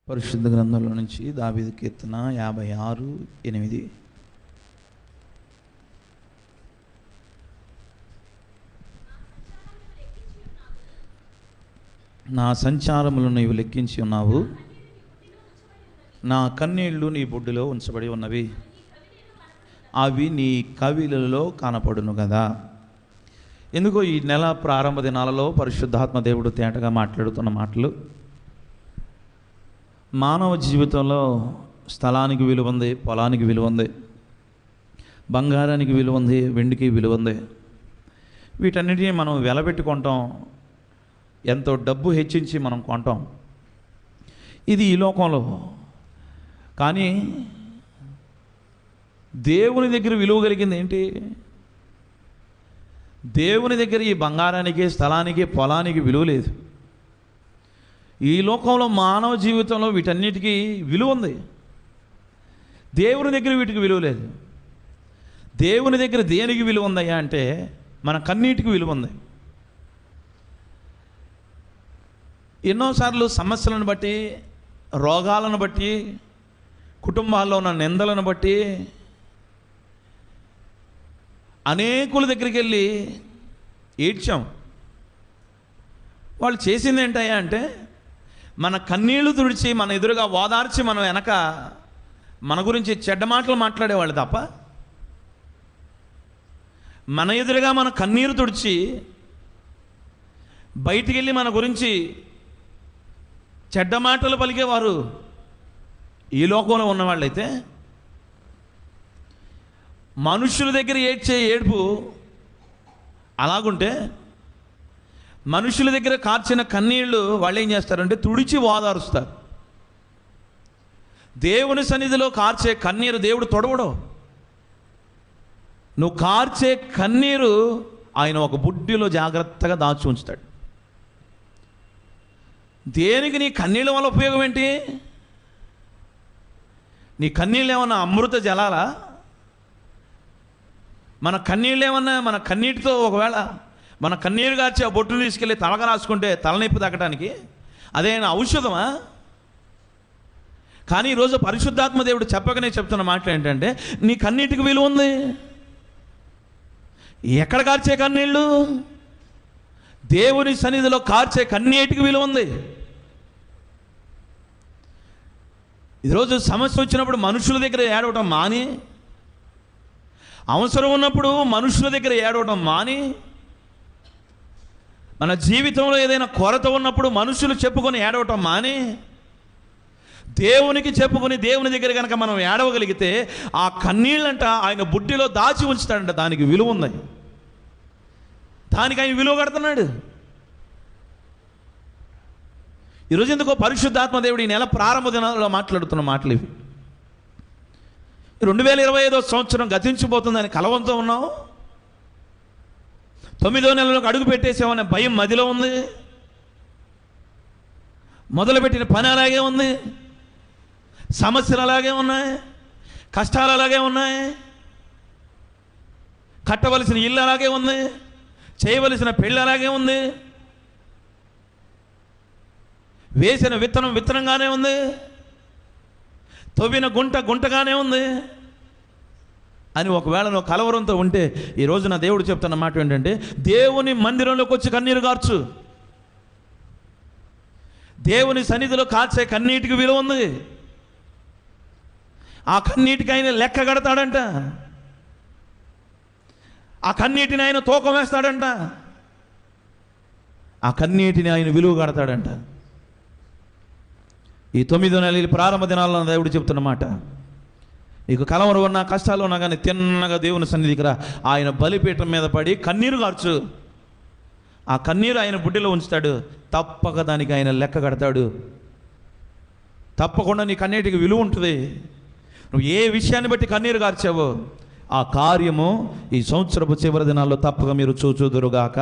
పరిశుద్ధ గ్రంథంలో నుంచి దావీదు కీర్తన 56:8. నా సంచారములు నీవు లెక్కించి ఉన్నావు, నా కన్నీళ్లు నీ బొడ్డులో ఉంచబడి ఉన్నవి, అవి నీ కవిలలో కనపడును కదా. ఎందుకో ఈ నెల ప్రారంభ దినాలలో పరిశుద్ధాత్మ దేవుడు తేటగా మాట్లాడుతున్న మాటలు, మానవ జీవితంలో స్థలానికి విలువ ఉంది, పొలానికి విలువ ఉంది, బంగారానికి విలువ ఉంది, వెండికి విలువ ఉంది. వీటన్నిటినీ మనం వెలబెట్టుకుంటాం, ఎంతో డబ్బు హెచ్చించి మనం కొంటాం. ఇది ఈ లోకంలో. కానీ దేవుని దగ్గర విలువ కలిగింది ఏంటి? దేవుని దగ్గర ఈ బంగారానికి, స్థలానికి, పొలానికి విలువ లేదు. ఈ లోకంలో మానవ జీవితంలో వీటన్నిటికీ విలువ ఉంది, దేవుని దగ్గర వీటికి విలువ లేదు. దేవుని దగ్గర దేనికి విలువ ఉందయ్యా అంటే మన కన్నీటికి విలువ ఉంది. ఎన్నోసార్లు సమస్యలను బట్టి, రోగాలను బట్టి, కుటుంబాల్లో ఉన్న నిందలను బట్టి అనేకుల దగ్గరికి వెళ్ళి ఏడ్చాం. వాళ్ళు చేసింది ఏంటయ్యా అంటే మన కన్నీళ్లు తుడిచి, మన ఎదురుగా ఓదార్చి, మనం వెనక మన గురించి చెడ్డ మాటలు మాట్లాడేవాళ్ళు తప్ప, మన ఎదురుగా మన కన్నీరు తుడిచి బయటికి వెళ్ళి మన గురించి చెడ్డ మాటలు పలికేవారు ఈ లోకంలో ఉన్నవాళ్ళైతే, మనుషుల దగ్గర ఏడ్చే ఏడుపు అలాగుంటే, మనుషుల దగ్గర కార్చిన కన్నీళ్లు వాళ్ళు ఏం చేస్తారంటే తుడిచి ఓదారుస్తారు. దేవుని సన్నిధిలో కార్చే కన్నీరు దేవుడు తొడవడు. నువ్వు కార్చే కన్నీరు ఆయన ఒక బుడ్డిలో జాగ్రత్తగా దాచి ఉంచుతాడు. దేనికి నీ కన్నీళ్ళ వల్ల ఉపయోగం ఏంటి? నీ కన్నీళ్ళు ఏమన్నా అమృత జలాలా? మన కన్నీళ్ళు ఏమన్నా, మన కన్నీటితో ఒకవేళ మన కన్నీరు గార్చి ఆ బొట్టును తీసుకెళ్ళి తలక రాసుకుంటే తలనొప్పి తగ్గడానికి అదేనా ఔషధమా? కానీ ఈరోజు పరిశుద్ధాత్మ దేవుడు చెప్పకనే చెప్తున్న మాటలు ఏంటంటే, నీ కన్నీటికి విలువ ఉంది. ఎక్కడ కార్చే కన్నీళ్ళు? దేవుని సన్నిధిలో కార్చే కన్నీటికి విలువ ఉంది. ఈరోజు సమస్య వచ్చినప్పుడు మనుషుల దగ్గర ఏడవటం మాని, అవసరం ఉన్నప్పుడు మనుషుల దగ్గర ఏడవటం మాని, మన జీవితంలో ఏదైనా కొరత ఉన్నప్పుడు మనుషులు చెప్పుకొని ఏడవటం మాని, దేవునికి చెప్పుకొని దేవుని దగ్గర కనుక మనం ఏడవగలిగితే ఆ కన్నీళ్ళంట ఆయన బుడ్డిలో దాచి ఉంచుతాడంట. దానికి విలువ ఉంది, దానికి ఆయన విలువ కడుతున్నాడు. ఈరోజు ఎందుకో పరిశుద్ధాత్మ దేవుడు ఈ నెల ప్రారంభ దినాలలో మాట్లాడుతున్న మాటలు ఇవి. 2025వ సంవత్సరం గతించిపోతుందని కలవంతో ఉన్నావు. 9వ నెలలోకి అడుగు పెట్టేసామనే భయం మదిలో ఉంది. మొదలుపెట్టిన పని అలాగే ఉంది, సమస్యలు అలాగే ఉన్నాయి, కష్టాలు అలాగే ఉన్నాయి, కట్టవలసిన ఇల్లు అలాగే ఉంది, చేయవలసిన పెళ్ళి అలాగే ఉంది, వేసిన విత్తనం విత్తనంగానే ఉంది, తవ్విన గుంట గుంటగానే ఉంది అని ఒకవేళ నువ్వు కలవరంతో ఉంటే, ఈరోజు నా దేవుడు చెప్తున్న మాట ఏంటంటే, దేవుని మందిరంలోకి వచ్చి కన్నీరు కార్చు. దేవుని సన్నిధిలో కార్చే కన్నీటికి విలువ ఉంది. ఆ కన్నీటికి ఆయన లెక్క కడతాడంట. ఆ కన్నీటిని ఆయన తూకం వేస్తాడంట. ఆ కన్నీటిని ఆయన విలువ కడతాడంట. ఈ 9వ నెల ప్రారంభ దినాల్లో దేవుడు చెప్తున్న మాట, నీకు కలవరం ఉన్నా, కష్టాలు ఉన్నా కానీ తిన్నగా దేవుని సన్నిధికి రా. ఆయన బలిపీఠం మీద పడి కన్నీరు కార్చు. ఆ కన్నీరు ఆయన బుడ్డిలో ఉంచుతాడు. తప్పక దానికి ఆయన లెక్క కడతాడు. తప్పకుండా నీ కన్నీటికి విలువ ఉంటుంది. నువ్వు ఏ విషయాన్ని బట్టి కన్నీరు కార్చావో ఆ కార్యము ఈ సంవత్సరపు చివరి దినాల్లో తప్పక మీరు చూచుదురుగాక.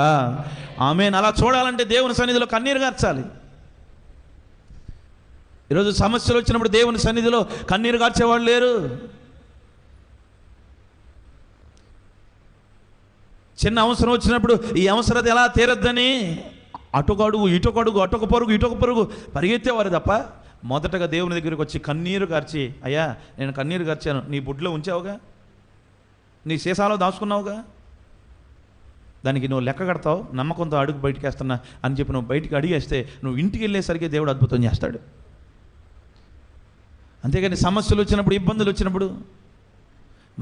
ఆమేన్. అలా చూడాలంటే దేవుని సన్నిధిలో కన్నీరు కార్చాలి. ఈరోజు సమస్యలు వచ్చినప్పుడు దేవుని సన్నిధిలో కన్నీరు కార్చేవాళ్ళు లేరు. చిన్న అవసరం వచ్చినప్పుడు ఈ అవసరత ఎలా తీరద్దని అటుకడుగు ఇటుకడుగు, అటుక పరుగు ఇటుక పరుగు పరిగెత్తేవారు తప్ప మొదటగా దేవుని దగ్గరికి వచ్చి కన్నీరు కార్చి, అయ్యా నేను కన్నీరు కార్చాను, నీ బుడ్లో ఉంచావుగా, నీ సీసాలో దాచుకున్నావుగా, దానికి నువ్వు లెక్క కడతావు, నమ్మకంతో అడుగు బయటికి వేస్తున్నా అని చెప్పి నువ్వు బయటికి అడిగేస్తే నువ్వు ఇంటికి వెళ్ళేసరికి దేవుడు అద్భుతం చేస్తాడు. అంతేగాని సమస్యలు వచ్చినప్పుడు, ఇబ్బందులు వచ్చినప్పుడు,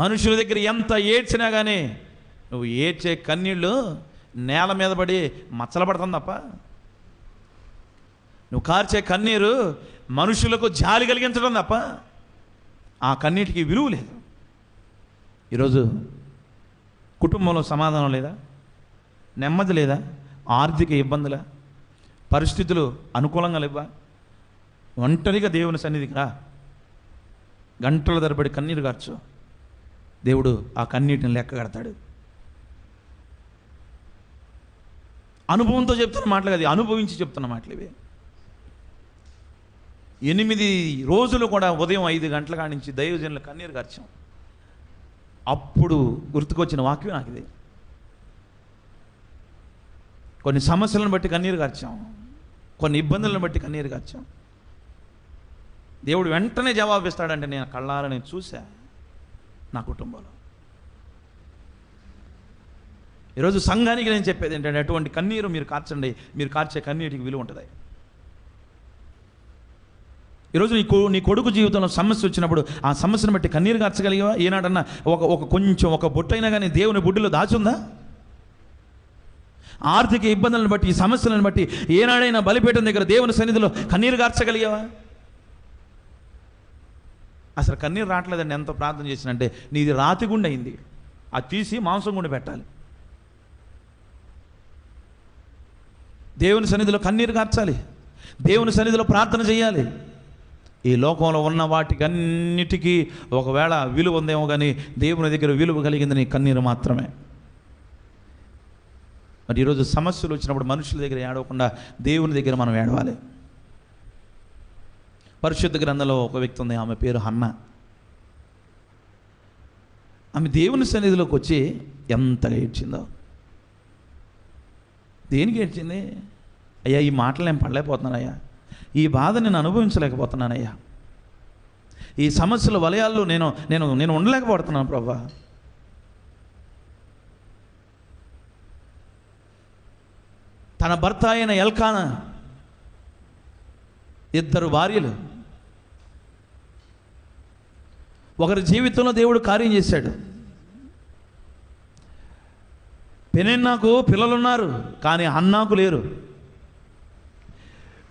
మనుషుల దగ్గర ఎంత ఏడ్చినా కానీ నువ్వు ఏడ్చే కన్నీళ్ళు నేల మీద పడి మచ్చలు పడతాం తప్ప, నువ్వు కార్చే కన్నీరు మనుషులకు జాలి కలిగించడం తప్ప ఆ కన్నీటికి విలువ లేదు. ఈరోజు కుటుంబంలో సమాధానం లేదా, నెమ్మది లేదా, ఆర్థిక ఇబ్బందుల, పరిస్థితులు అనుకూలంగా లేవా, ఒంటరిగా దేవుని సన్నిధికి రా, గంటల తరబడి కన్నీరు కార్చు, దేవుడు ఆ కన్నీటిని లెక్క కడతాడు. అనుభవంతో చెప్తున్న మాటలు కాదు, అనుభవించి చెప్తున్న మాటలు ఇవి. 8 రోజులు కూడా ఉదయం 5 గంటల కాడి నుంచి దైవజనులు కన్నీరు కార్చాం. అప్పుడు గుర్తుకొచ్చిన వాక్యం నాకు ఇది. కొన్ని సమస్యలను బట్టి కన్నీరు కార్చాం, కొన్ని ఇబ్బందులను బట్టి కన్నీరు కార్చాం. దేవుడు వెంటనే జవాబిస్తాడంటే నేను కళ్ళారా నేను చూసా నా కుటుంబంలో. ఈరోజు సంఘానికి నేను చెప్పేది ఏంటంటే, అటువంటి కన్నీరు మీరు కార్చండి, మీరు కార్చే కన్నీటికి విలువ ఉంటుంది. ఈరోజు నీ కొడుకు జీవితంలో సమస్య వచ్చినప్పుడు ఆ సమస్యను బట్టి కన్నీరు కార్చగలిగావా? ఏనాడన్నా ఒక బొట్టైనా కానీ దేవుని బుడ్డిలో దాచుందా? ఆర్థిక ఇబ్బందులను బట్టి, ఈ సమస్యలను బట్టి ఏనాడైనా బలిపీఠం దగ్గర దేవుని సన్నిధిలో కన్నీరు కార్చగలిగావా? అసలు కన్నీరు రావట్లేదండి. ఎంతో ప్రార్థన చేసినంటే నీది రాతి గుండె అయింది, అది తీసి మాంసం గుండె పెట్టాలి. దేవుని సన్నిధిలో కన్నీరు కార్చాలి, దేవుని సన్నిధిలో ప్రార్థన చేయాలి. ఈ లోకంలో ఉన్న వాటికి అన్నిటికీ ఒకవేళ విలువ ఉందేమో కానీ దేవుని దగ్గర విలువ కలిగింది నీ కన్నీరు మాత్రమే. మరి ఈరోజు సమస్యలు వచ్చినప్పుడు మనుషుల దగ్గర ఏడవకుండా దేవుని దగ్గర మనం ఏడవాలి. పరిశుద్ధ గ్రంథంలో ఒక వ్యక్తి ఉంది, ఆమె పేరు హన్న. ఆమె దేవుని సన్నిధిలోకి వచ్చి ఎంతగా ఏడ్చిందో. దేనికి ఏడ్చింది? అయ్యా ఈ మాటలు నేను పడలేకపోతున్నానయ్యా, ఈ బాధ నేను అనుభవించలేకపోతున్నానయ్యా, ఈ సమస్యల వలయాల్లో నేను ఉండలేకపోతున్నాను ప్రభా. తన భర్త అయిన ఎల్కానా, 2 భార్యలు, ఒకరి జీవితంలో దేవుడు కార్యం చేశాడు. పెనిన్నాకు పిల్లలున్నారు కానీ హన్నాకు లేరు.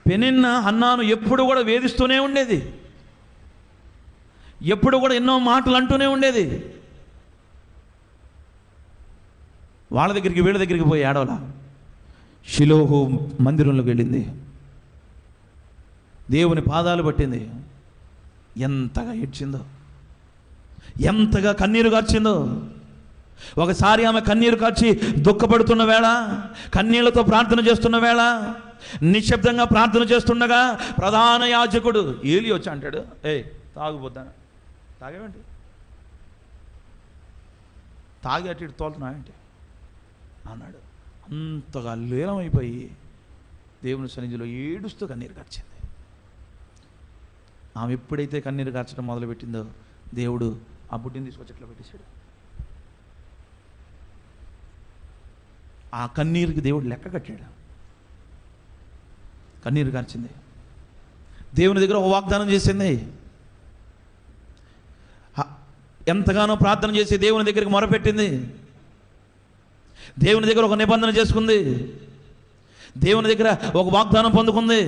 పెనిన్న హన్నాను ఎప్పుడు కూడా వేధిస్తూనే ఉండేది, ఎప్పుడు కూడా ఎన్నో మాటలు అంటూనే ఉండేది. వాళ్ళ దగ్గరికి వీళ్ళ దగ్గరికి పోయి ఏడవలా. షిలోహు మందిరంలోకి వెళ్ళింది, దేవుని పాదాలు పట్టింది, ఎంతగా ఏడ్చిందో, ఎంతగా కన్నీరు కార్చిందో. ఒకసారి ఆమె కన్నీరు కార్చి దుఃఖపడుతున్న వేళ, కన్నీళ్లతో ప్రార్థన చేస్తున్న వేళ, నిశ్శబ్దంగా ప్రార్థన చేస్తుండగా ప్రధాన యాజకుడు ఏలి వచ్చి అంటాడు, తాగుపోతాను. తాగేవేంటి? తాగి అటు ఇటు తోలుతున్నావేంటి అన్నాడు. అంతగా లీలమైపోయి దేవుని సన్నిధిలో ఏడుస్తూ కన్నీరు కార్చింది. ఆమె ఎప్పుడైతే కన్నీరు కార్చడం మొదలుపెట్టిందో దేవుడు ఆ బుడ్డిని తీసుకొచ్చి ఇట్లా పెట్టేశాడు. ఆ కన్నీరుకి దేవుడు లెక్క కట్టాడు. కన్నీరు కార్చింది, దేవుని దగ్గర ఒక వాగ్దానం చేసింది, ఎంతగానో ప్రార్థన చేసి దేవుని దగ్గరికి మొరపెట్టింది, దేవుని దగ్గర ఒక నిబంధన చేసుకుంది, దేవుని దగ్గర ఒక వాగ్దానం పొందుకుంది.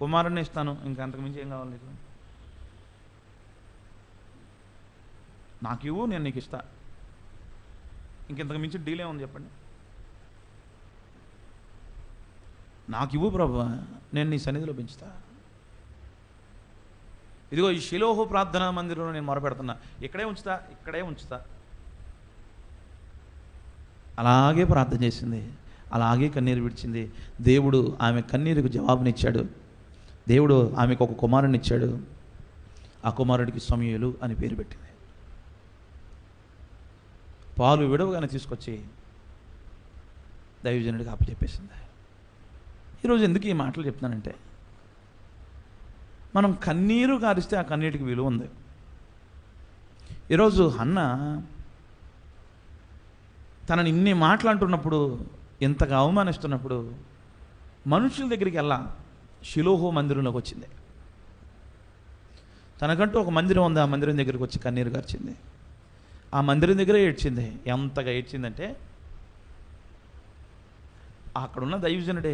కుమారుణ్ణి ఇస్తాను, ఇంకా అంతకుమించి ఏం కావాలి నీకు? నాకు ఇవ్వు, నేను నీకు ఇస్తా. ఇంకెంతకు మించి డీలే ఉంది చెప్పండి? నాకు ఇవ్వు ప్రభువా, నేను నీ సన్నిధిలో పెంచుతా. ఇదిగో ఈ షిలోహు ప్రార్థనా మందిరంలో నేను మొరపెడుతున్నా, ఇక్కడే ఉంచుతా. అలాగే ప్రార్థన చేసింది, అలాగే కన్నీరు విడిచింది. దేవుడు ఆమె కన్నీరుకు జవాబునిచ్చాడు. దేవుడు ఆమెకు ఒక కుమారుని ఇచ్చాడు. ఆ కుమారుడికి సమూయేలు అని పేరు పెట్టింది. పాలు విడవగానే తీసుకొచ్చి దైవజనుడికి అప్పచెప్పేసింది. ఈరోజు ఎందుకు ఈ మాటలు చెప్తున్నానంటే, మనం కన్నీరు కారిస్తే ఆ కన్నీటికి విలువ ఉంది. ఈరోజు హన్న తనని ఇన్ని మాటలు అంటున్నప్పుడు, ఇంతగా అవమానిస్తున్నప్పుడు మనుషుల దగ్గరికి వెళ్ళా షిలోహు మందిరంలోకి వచ్చింది. తనకంటూ ఒక మందిరం ఉంది, ఆ మందిరం దగ్గరికి వచ్చి కన్నీరు కార్చింది. ఆ మందిరం దగ్గరే ఏడ్చింది. ఎంతగా ఏడ్చిందంటే, అక్కడున్న దైవజనుడే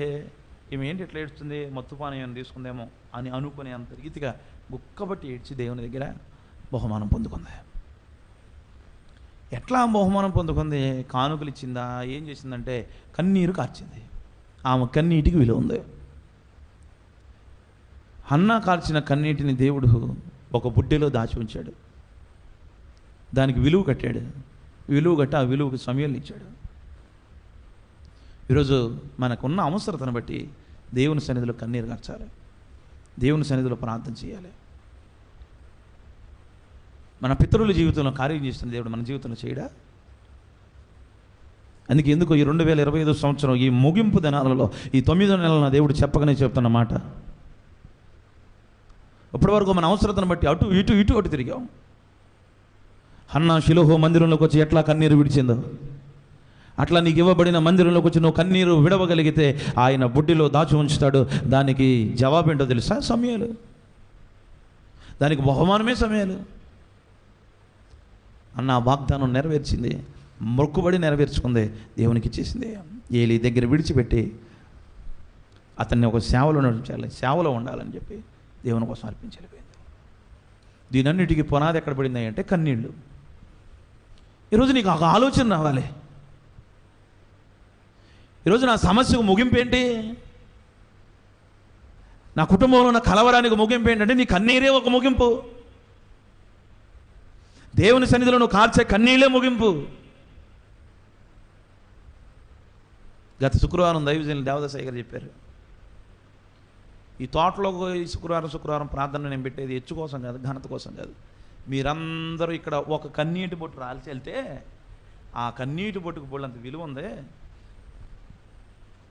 ఈమె ఏంటి ఎట్లా ఏడుస్తుంది, మత్తుపానీయం తీసుకుందేమో అని అనుకునే అంత రీతిగా గుక్కబట్టి ఏడ్చి దేవుని దగ్గర బహుమానం పొందుకుంది. ఎట్లా బహుమానం పొందుకుంది? కానుకలు ఇచ్చిందా, ఏం చేసిందంటే కన్నీరు కార్చింది. ఆమె కన్నీటికి విలువ ఉంది. హన్నా కార్చిన కన్నీటిని దేవుడు ఒక బుడ్డెలో దాచి ఉంచాడు. దానికి విలువ కట్టాడు. విలువ కట్టి ఆ విలువకు సమయాలు ఇచ్చాడు. ఈరోజు మనకున్న అవసరతను బట్టి దేవుని సన్నిధిలో కన్నీరు కార్చాలి, దేవుని సన్నిధిలో ప్రార్థన చేయాలి. మన పితరుల జీవితంలో కార్యం చేస్తున్న దేవుడు మన జీవితంలో చేయడా? అందుకే ఎందుకు ఈ 2025 సంవత్సరం ఈ ముగింపు దినాలలో ఈ 9వ నెలల దేవుడు చెప్పకనే చెప్తున్న మాట, ఇప్పటి వరకు మన అవసరతను బట్టి అటు ఇటు ఇటు అటు తిరిగాం. హన్నా షిలోహు మందిరంలోకి వచ్చి ఎట్లా కన్నీరు విడిచిందో, అట్లా నీకు ఇవ్వబడిన మందిరంలోకి వచ్చి నువ్వు కన్నీరు విడవగలిగితే ఆయన బుడ్డిలో దాచి ఉంచుతాడు. దానికి జవాబు ఏంటో తెలుసా? సమయాలు. దానికి బహుమానమే సమయాలు. అన్న వాగ్దానం నెరవేర్చింది, మొక్కుబడి నెరవేర్చుకుంది, దేవునికి ఇచ్చేసింది. ఏలి దగ్గర విడిచిపెట్టి అతన్ని ఒక సేవలో నడిపించాలి, సేవలో ఉండాలని చెప్పి దేవుని కోసం అర్పించలేకపోయింది. దీనన్నిటికీ పునాది ఎక్కడ పడింది అంటే కన్నీళ్ళు. ఈరోజు నీకు ఒక ఆలోచన రావాలి. ఈరోజు నా సమస్యకు ముగింపు ఏంటి, నా కుటుంబంలో ఉన్న కలవరానికి ముగింపు ఏంటంటే నీ కన్నీరే ఒక ముగింపు. దేవుని సన్నిధిలో నువ్వు కార్చే కన్నీళ్ళే ముగింపు. గత శుక్రవారం దైవజనులు దేవదాసయ్య గారు చెప్పారు, ఈ తోటలో ఈ శుక్రవారం ప్రార్థన నేను పెట్టేది హెచ్చు కోసం కాదు, ఘనత కోసం కాదు. మీరందరూ ఇక్కడ ఒక కన్నీటి బొట్టు రాల్చి వెళ్తే ఆ కన్నీటి బొట్టుకు బోళ్ళంత విలువ ఉంది,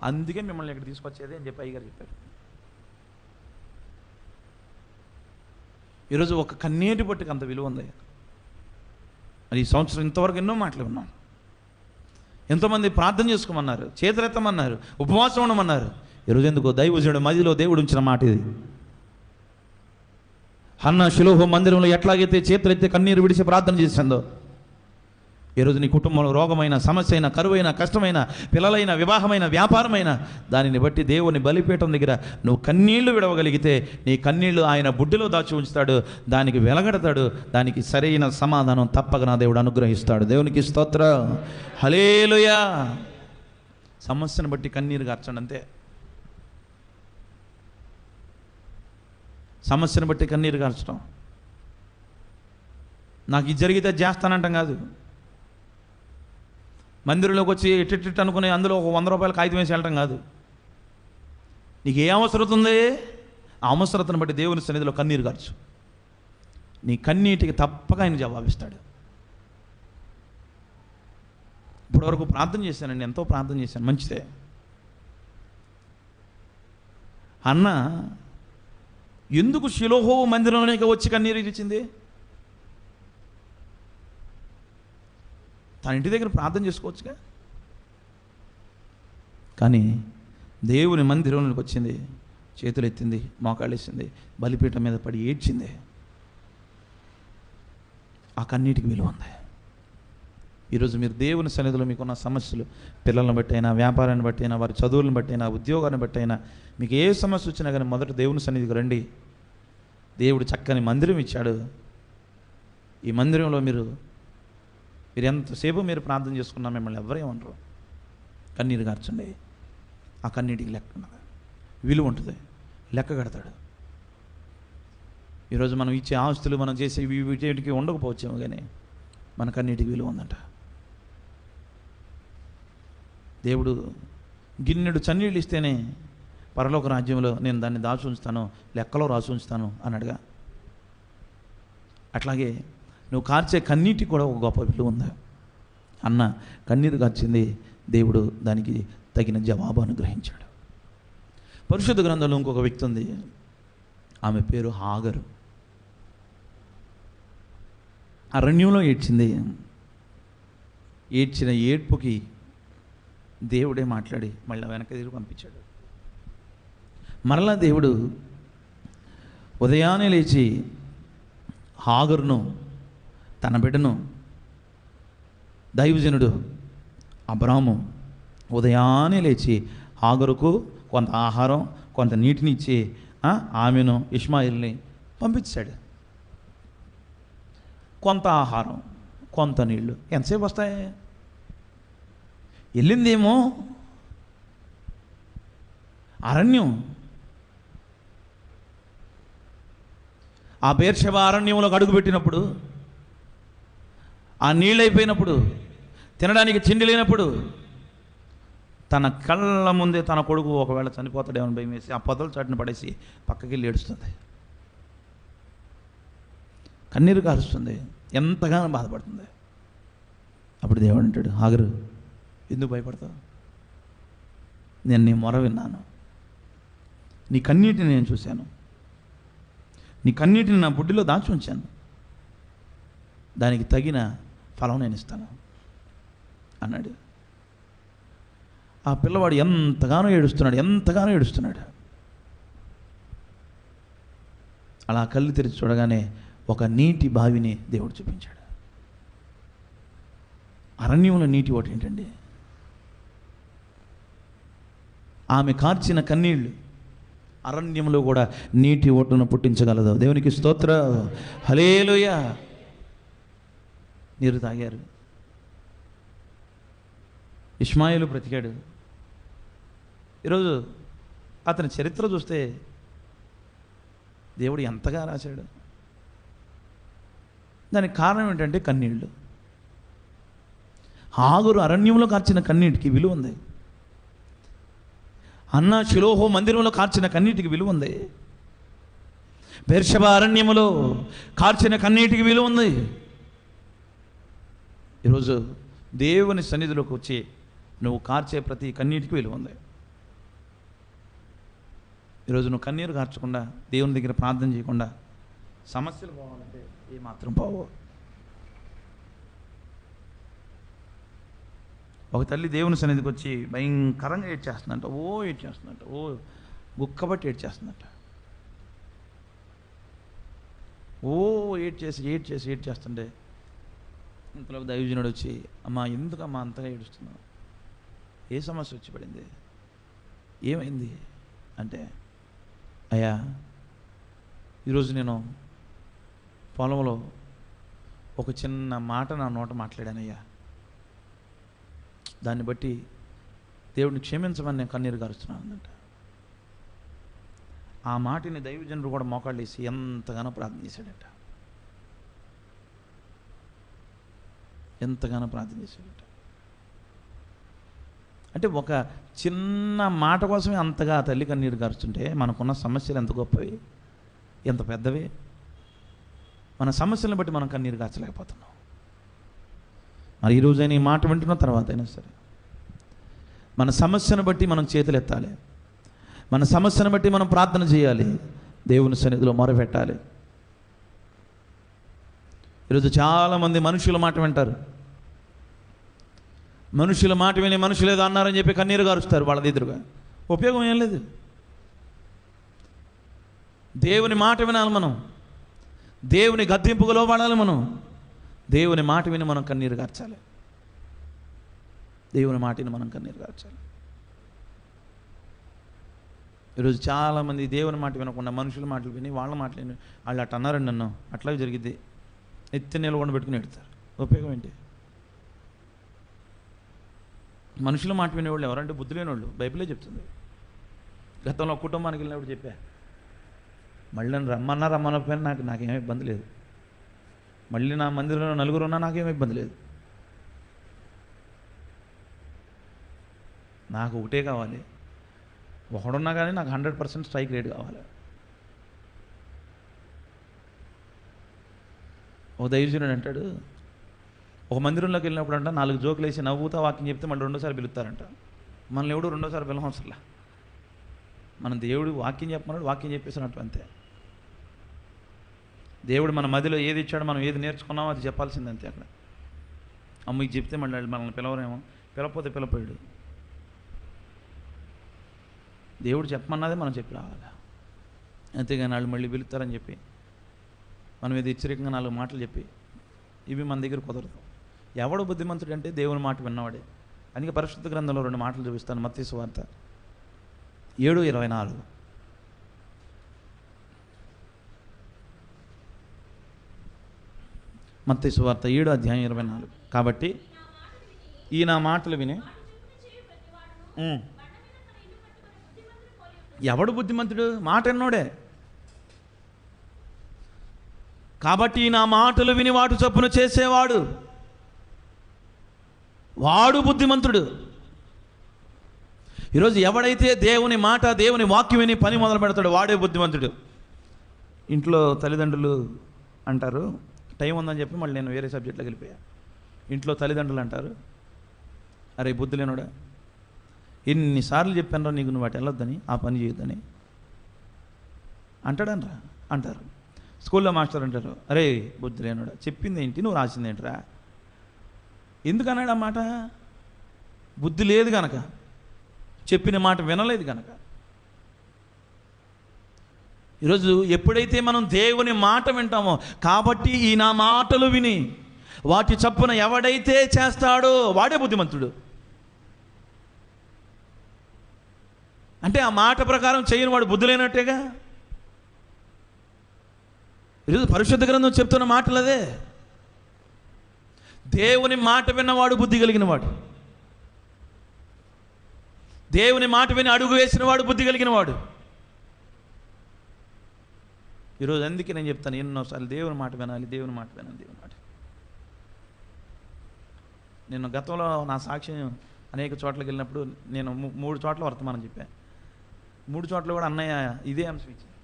అందుకే మిమ్మల్ని ఇక్కడ తీసుకొచ్చేది అని చెప్పి అయ్యగారు చెప్పారు. ఈరోజు ఒక కన్నీటి బొట్టుకు అంత విలువ ఉంది. మరి ఈ సంవత్సరం ఇంతవరకు ఎన్నో మాటలు ఉన్నాం. ఎంతోమంది ప్రార్థన చేసుకోమన్నారు, చేతులెత్తమన్నారు, ఉపవాసం ఉండమన్నారు. ఈరోజు ఎందుకో దైవజనుడు మదిలో దేవుడు ఉంచిన మాట ఇది. హన్నా షిలోహు మందిరంలో ఎట్లాగైతే చేతులెత్తి కన్నీరు విడిచి ప్రార్థన చేసిందో, ఈరోజు నీ కుటుంబంలో రోగమైన, సమస్య అయినా, కరువైన, కష్టమైన, పిల్లలైన, వివాహమైన, వ్యాపారమైన దానిని బట్టి దేవుని బలిపీఠం దగ్గర నువ్వు కన్నీళ్లు విడవగలిగితే నీ కన్నీళ్లు ఆయన బుడ్డిలో దాచి ఉంచుతాడు, దానికి వెలగడతాడు, దానికి సరైన సమాధానం తప్పక నా దేవుడు అనుగ్రహిస్తాడు. దేవునికి స్తోత్రం, హల్లెలూయా. సమస్యను బట్టి కన్నీరు కార్చండి అంతే. సమస్యను బట్టి కన్నీరు కార్చడం, నాకు ఇది జరిగితే చేస్తానంటాం కాదు. మందిరంలోకి వచ్చి ఎట్టిట్టు అనుకుని అందులో ఒక 100 రూపాయలు కాగితం వేసి వెళ్ళటం కాదు. నీకు ఏ అవసరం ఉంది, ఆ అవసరతను బట్టి దేవుని సన్నిధిలో కన్నీరు కార్చు. నీ కన్నీటికి తప్పక ఆయన జవాబిస్తాడు. ఇప్పటివరకు ప్రార్థన చేశానండి, ఎంతో ప్రార్థన చేశాను, మంచిదే. అన్న ఎందుకు షిలోహు మందిరంలోకి వచ్చి కన్నీరు ఇచ్చింది? తన ఇంటి దగ్గర ప్రార్థన చేసుకోవచ్చుగా. కానీ దేవుని మందిరంలోకి వచ్చింది, చేతులు ఎత్తింది, మోకాళ్ళు వేసింది, బలిపీఠం మీద పడి ఏడ్చింది. ఆ కన్నీటికి విలువ ఉంది. ఈరోజు మీరు దేవుని సన్నిధిలో మీకున్న సమస్యలు, పిల్లలను బట్టి అయినా, వ్యాపారాన్ని బట్టి అయినా, వారి చదువులను బట్టి అయినా, ఉద్యోగాన్ని బట్టి అయినా, మీకు ఏ సమస్య వచ్చినా కానీ మొదట దేవుని సన్నిధికి రండి. దేవుడు చక్కని మందిరం ఇచ్చాడు. ఈ మందిరంలో మీరు ఎంతసేపు మీరు ప్రార్థన చేసుకున్నా మిమ్మల్ని ఎవరేమనరు. కన్నీరు కార్చండి. ఆ కన్నీటికి లెక్క ఉన్నది, విలువ ఉంటుంది, లెక్క కడతాడు. ఈరోజు మనం ఇచ్చే ఆస్తులు, మనం చేసే వీటికి ఉండకపోవచ్చేమో కానీ మన కన్నీటికి విలువ ఉందంట. దేవుడు గిన్నెడు చన్నీళ్ళు ఇస్తేనే పరలోక రాజ్యంలో నేను దాన్ని దాచి ఉంచుతాను, లెక్కలో రాసి ఉంచుతాను అన్నాడుగా. అట్లాగే నువ్వు కార్చే కన్నీటికి కూడా ఒక గొప్ప విలువ ఉంది. అన్న కన్నీరు కార్చింది, దేవుడు దానికి తగిన జవాబు అనుగ్రహించాడు. పరిశుద్ధ గ్రంథంలో ఇంకొక వ్యక్తి ఉంది, ఆమె పేరు హాగరు. అరణ్యంలో ఏడ్చింది. ఏడ్చిన ఏడ్పుకి దేవుడే మాట్లాడి మళ్ళీ వెనక తిరిగి పంపించాడు. మరలా దేవుడు ఉదయాన్నే లేచి హాగరును, తన బిడ్డను, దైవజనుడు అబ్రాము ఉదయాన్నే లేచి హాగరుకు కొంత ఆహారం, కొంత నీటిని ఇచ్చి ఆమెను, ఇష్మాయిల్ని పంపించాడు. కొంత ఆహారం, కొంత నీళ్లు ఎంతసేపు వస్తాయి? వెళ్ళిందేమో అరణ్యం. ఆ బెర్షెబా అరణ్యంలోకి అడుగుపెట్టినప్పుడు, ఆ నీళ్ళైపోయినప్పుడు, తినడానికి తిండి లేనప్పుడు, తన కళ్ళ ముందే తన కొడుకు ఒకవేళ చనిపోతాడేమని భయం వేసి ఆ పొదల చాటును పడేసి పక్కకి వెళ్ళి ఏడుస్తుంది, కన్నీరు కారుస్తుంది, ఎంతగానో బాధపడుతుంది. అప్పుడు దేవుడు అంటాడు, హాగరు ఎందుకు భయపడతావు? నేను నీ మొర విన్నాను, నీ కన్నీటిని నేను చూశాను, నీ కన్నీటిని నా బుడ్డిలో దాచి ఉంచాను, దానికి తగిన ఫలం నేను ఇస్తాను అన్నాడు. ఆ పిల్లవాడు ఎంతగానో ఏడుస్తున్నాడు. అలా కళ్ళు తెరిచి చూడగానే ఒక నీటి బావిని దేవుడు చూపించాడు. అరణ్యంలో నీటి ఓటు ఏంటండి? ఆమె కార్చిన కన్నీళ్ళు అరణ్యంలో కూడా నీటి ఓటును పుట్టించగలదు. దేవునికి స్తోత్రం, హల్లెలూయా. నీరు తాగారు. ఇష్మాయేలు బ్రతికాడు. ఈరోజు అతని చరిత్ర చూస్తే దేవుడు ఎంతగా రాశాడు. దానికి కారణం ఏంటంటే కన్నీళ్ళు. హాగరు అరణ్యంలో కార్చిన కన్నీటికి విలువ ఉంది. అన్న షిలోహు మందిరంలో కార్చిన కన్నీటికి విలువ ఉంది. బెర్షెబా అరణ్యములో కార్చిన కన్నీటికి విలువ ఉంది. ఈరోజు దేవుని సన్నిధిలోకి వచ్చి నువ్వు కార్చే ప్రతి కన్నీటికి విలువ ఉంది. ఈరోజు నువ్వు కన్నీరు కార్చకుండా, దేవుని దగ్గర ప్రార్థన చేయకుండా సమస్యలు పోవాలంటే ఏమాత్రం పోవు. ఒక తల్లి దేవుని సన్నిధికి వచ్చి భయంకరంగా ఏడ్చేస్తుందంట, ఏడ్చేస్తుందంట, గుక్కబట్టి ఏడ్చేస్తుందంట. ఏడ్చేస్తుంటే ఇంతలో దైవజనుడు వచ్చి, అమ్మా ఎందుకమ్మా అంతగా ఏడుస్తున్నావు? ఏ సమస్య వచ్చి పడింది? ఏమైంది అంటే, అయ్యా ఈరోజు నేను పొలంలో ఒక చిన్న మాట నా నోట మాట్లాడానయ్యా, దాన్ని బట్టి దేవుడిని క్షమించమని నేను కన్నీరు గారుస్తున్నాను అంట. ఆ మాటని దైవజనుడు కూడా మోకాళ్ళు వేసి ఎంతగానో ప్రార్థన చేశాడట. అంటే ఒక చిన్న మాట కోసమే అంతగా తల్లి కన్నీరు గారుస్తుంటే మనకున్న సమస్యలు ఎంత గొప్పవి, ఎంత పెద్దవి. మన సమస్యలను బట్టి మనం కన్నీరు గార్చలేకపోతున్నాం. మరి ఈరోజైనా ఈ మాట వింటున్న తర్వాత అయినా సరే మన సమస్యను బట్టి మనం చేతులు ఎత్తాలి. మన సమస్యను బట్టి మనం ప్రార్థన చేయాలి, దేవుని సన్నిధిలో మొరపెట్టాలి. ఈరోజు చాలామంది మనుషుల మాట వింటారు. మనుషుల మాట విని మనుషులు ఏదో అన్నారని చెప్పి కన్నీరు గారుస్తారు. వాళ్ళ ఎదురుగా ఉపయోగం ఏం లేదు. దేవుని మాట వినాలి మనం. దేవుని గద్దింపుకు లోబడాలి మనం. దేవుని మాట విని మనం కన్నీరు గార్చాలి. దేవుని మాటని మనం కన్నీరు గార్చాలి. ఈరోజు చాలామంది దేవుని మాట వినకుండా మనుషుల మాటలు విని వాళ్ళ మాటలు విని వాళ్ళు అట్లా అన్నారండి నన్ను, అట్లాగే జరిగిద్ది, ఎత్తి నిలబడి పెట్టుకుని ఎడతారు. ఉపయోగం ఏంటి? మనుషుల మాట వినేవాళ్ళు ఎవరంటే బుద్ధి లేని వాళ్ళు. బైబిలే చెప్తుంది. గతంలో కుటుంబానికి వెళ్ళినప్పుడు చెప్పా, మళ్ళీ నన్ను రమ్మనకపోయినా నాకేమీ ఇబ్బంది లేదు. మళ్ళీ నా మందిరంలో నలుగురు ఉన్నా నాకేమీ ఇబ్బంది లేదు. నాకు ఒకటే కావాలి, ఒకడున్నా కానీ నాకు 100% స్ట్రైక్ రేట్ కావాలి. ఓ దైవజనుడు అంటాడు, ఒక మందిరంలోకి వెళ్ళినప్పుడు అంట 4 జోకులు వేసి నవ్వుతా వాక్యం చెప్తే మళ్ళీ రెండోసారి పిలుస్తారంట. మనల్ని ఎవడు రెండోసారి పిలవసరలా. మనం దేవుడు వాక్యం చెప్పమన్నాడు, వాక్యం చెప్పేసినట్టు అంతే. దేవుడు మన మదిలో ఏది ఇచ్చాడో మనం ఏది నేర్చుకున్నామో అది చెప్పాల్సింది అంతే. అక్కడ అమ్మకి చెప్తే మళ్ళీ మనల్ని పిలవరేమో, పిలవకపోతే పిలపోయాడు. దేవుడు చెప్పమన్నదే మనం చెప్పి రావాలి. అంతేగాని వాళ్ళు మళ్ళీ పిలుస్తారని చెప్పి మనం ఏది హెచ్చరికంగా 4 మాటలు చెప్పి ఇవి మన దగ్గర కుదరదు. ఎవడు బుద్ధిమంతుడు అంటే దేవుని మాట విన్నవాడే. అందుకే పరిశుద్ధ గ్రంథంలో 2 మాటలు చూపిస్తాను. మత్తయి సువార్త 7:24. మత్తయి సువార్త 7:24. కాబట్టి ఈ నా మాటలు విని ఎవడు బుద్ధిమంతుడు? మాట విన్నోడే. కాబట్టి నా మాటలు విని వాటి చొప్పున చేసేవాడు వాడు బుద్ధిమంతుడు. ఈరోజు ఎవడైతే దేవుని మాట, దేవుని వాక్యం విని పని మొదలు పెడతాడో వాడే బుద్ధిమంతుడు. ఇంట్లో తల్లిదండ్రులు అంటారు, టైం ఉందని చెప్పి మళ్ళీ నేను వేరే సబ్జెక్ట్లోకి వెళ్ళిపోయాను. ఇంట్లో తల్లిదండ్రులు అంటారు, అరే బుద్ధి లేనుడా, ఎన్నిసార్లు చెప్పానరా నీకు నువ్వు అటు వెళ్ళొద్దని, ఆ పని చేయొద్దని అంటాడనరా అంటారు. స్కూల్లో మాస్టర్ అంటారు, అరే బుద్ధి లేనుడా, చెప్పింది ఏంటి, నువ్వు రాసింది ఏంటిరా. ఎందుకన్నాడు ఆ మాట? బుద్ధి లేదు కనుక, చెప్పిన మాట వినలేదు కనుక. ఈరోజు ఎప్పుడైతే మనం దేవుని మాట వింటామో, కాబట్టి ఈ నా మాటలు విని వాటి చప్పున ఎవడైతే చేస్తాడో వాడే బుద్ధిమంతుడు. అంటే ఆ మాట ప్రకారం చేయని వాడు బుద్ధి లేనట్టేగా. ఈరోజు పరిశుద్ధ గ్రంథం చెప్తున్న మాటలు అదే. దేవుని మాట విన్నవాడు బుద్ధి కలిగిన వాడు. దేవుని మాట విని అడుగు వేసిన వాడు బుద్ధి కలిగిన వాడు. ఈరోజు అందుకే నేను చెప్తాను ఎన్నోసార్లు, దేవుని మాట వినాలి, దేవుని మాట వినాలి, దేవుని మాట. నేను గతంలో నా సాక్ష్యం అనేక చోట్లకి వెళ్ళినప్పుడు నేను 3 చోట్ల వర్తమానం చెప్పాను. 3 చోట్ల కూడా అన్నయ్య ఇదే అంశం ఇచ్చింది.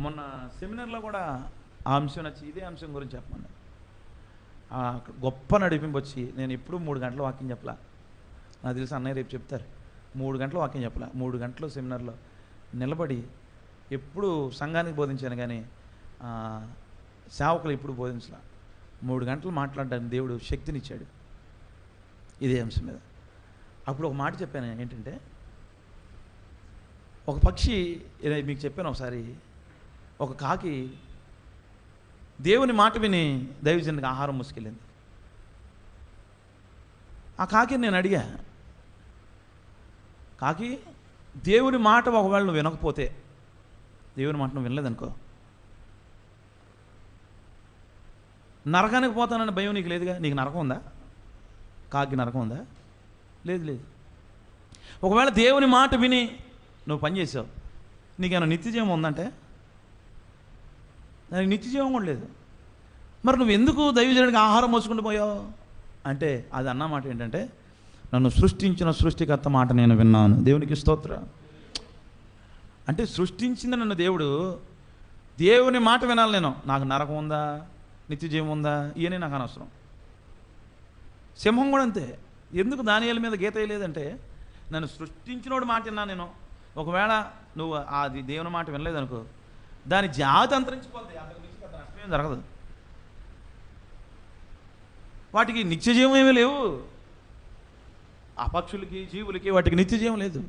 మొన్న సెమినార్లో కూడా ఆ అంశం నచ్చి ఇదే అంశం గురించి చెప్పమన్నా. గొప్ప నడిపింపు వచ్చి నేను ఎప్పుడు 3 గంటల వాక్యం చెప్పలా. నాకు తెలిసి అన్నయ్య రేపు చెప్తారు. 3 గంటల వాక్యం చెప్పలా. 3 గంటలు సెమినార్లో నిలబడి ఎప్పుడు సంఘానికి బోధించాను కానీ సేవకులు ఎప్పుడు బోధించలా. 3 గంటలు మాట్లాడడానికి దేవుడు శక్తినిచ్చాడు ఇదే అంశం మీద. అప్పుడు ఒక మాట చెప్పాను ఏంటంటే, ఒక పక్షి, మీకు చెప్పాను ఒకసారి, ఒక కాకి దేవుని మాట విని దైవజనుడికి ఆహారం ముసుకెళ్ళింది. ఆ కాకిని నేను అడిగా, కాకి దేవుని మాట ఒకవేళ నువ్వు వినకపోతే, దేవుని మాట నువ్వు వినలేదనుకో, నరకానికి పోతానని భయం నీకు లేదుగా. నీకు నరకం ఉందా? కాకి నరకం ఉందా? లేదు లేదు. ఒకవేళ దేవుని మాట విని నువ్వు పని చేసావు, నీకేమైనా నిత్యజీవం ఉందంటే దానికి నిత్యజీవం కూడా లేదు. మరి నువ్వు ఎందుకు దైవజనుడికి ఆహారం మోసుకుంటూ పోయావు అంటే, అది అన్న మాట ఏంటంటే, నన్ను సృష్టించిన సృష్టికర్త మాట నేను విన్నాను. దేవునికి స్తోత్రం. అంటే సృష్టించింది నన్ను దేవుడు, దేవుని మాట వినాలి నేను. నాకు నరకం ఉందా, నిత్యజీవం ఉందా, ఇవన్నీ నాకు అనవసరం. సింహం కూడా అంతే. ఎందుకు దానియేలు మీద గీత వేయలేదంటే, నన్ను సృష్టించినోడు మాట విన్నా నేను. ఒకవేళ నువ్వు అది దేవుని మాట వినలేదనుకో, దాని జాతి అంతరించిపోద్ది, అంతకు మించి పెద్ద నష్టమేం జరగదు. వాటికి నిత్యజీవం ఏమీ లేవు. ఆ పక్షులకి, జీవులకి వాటికి నిత్యజీవం లేదు.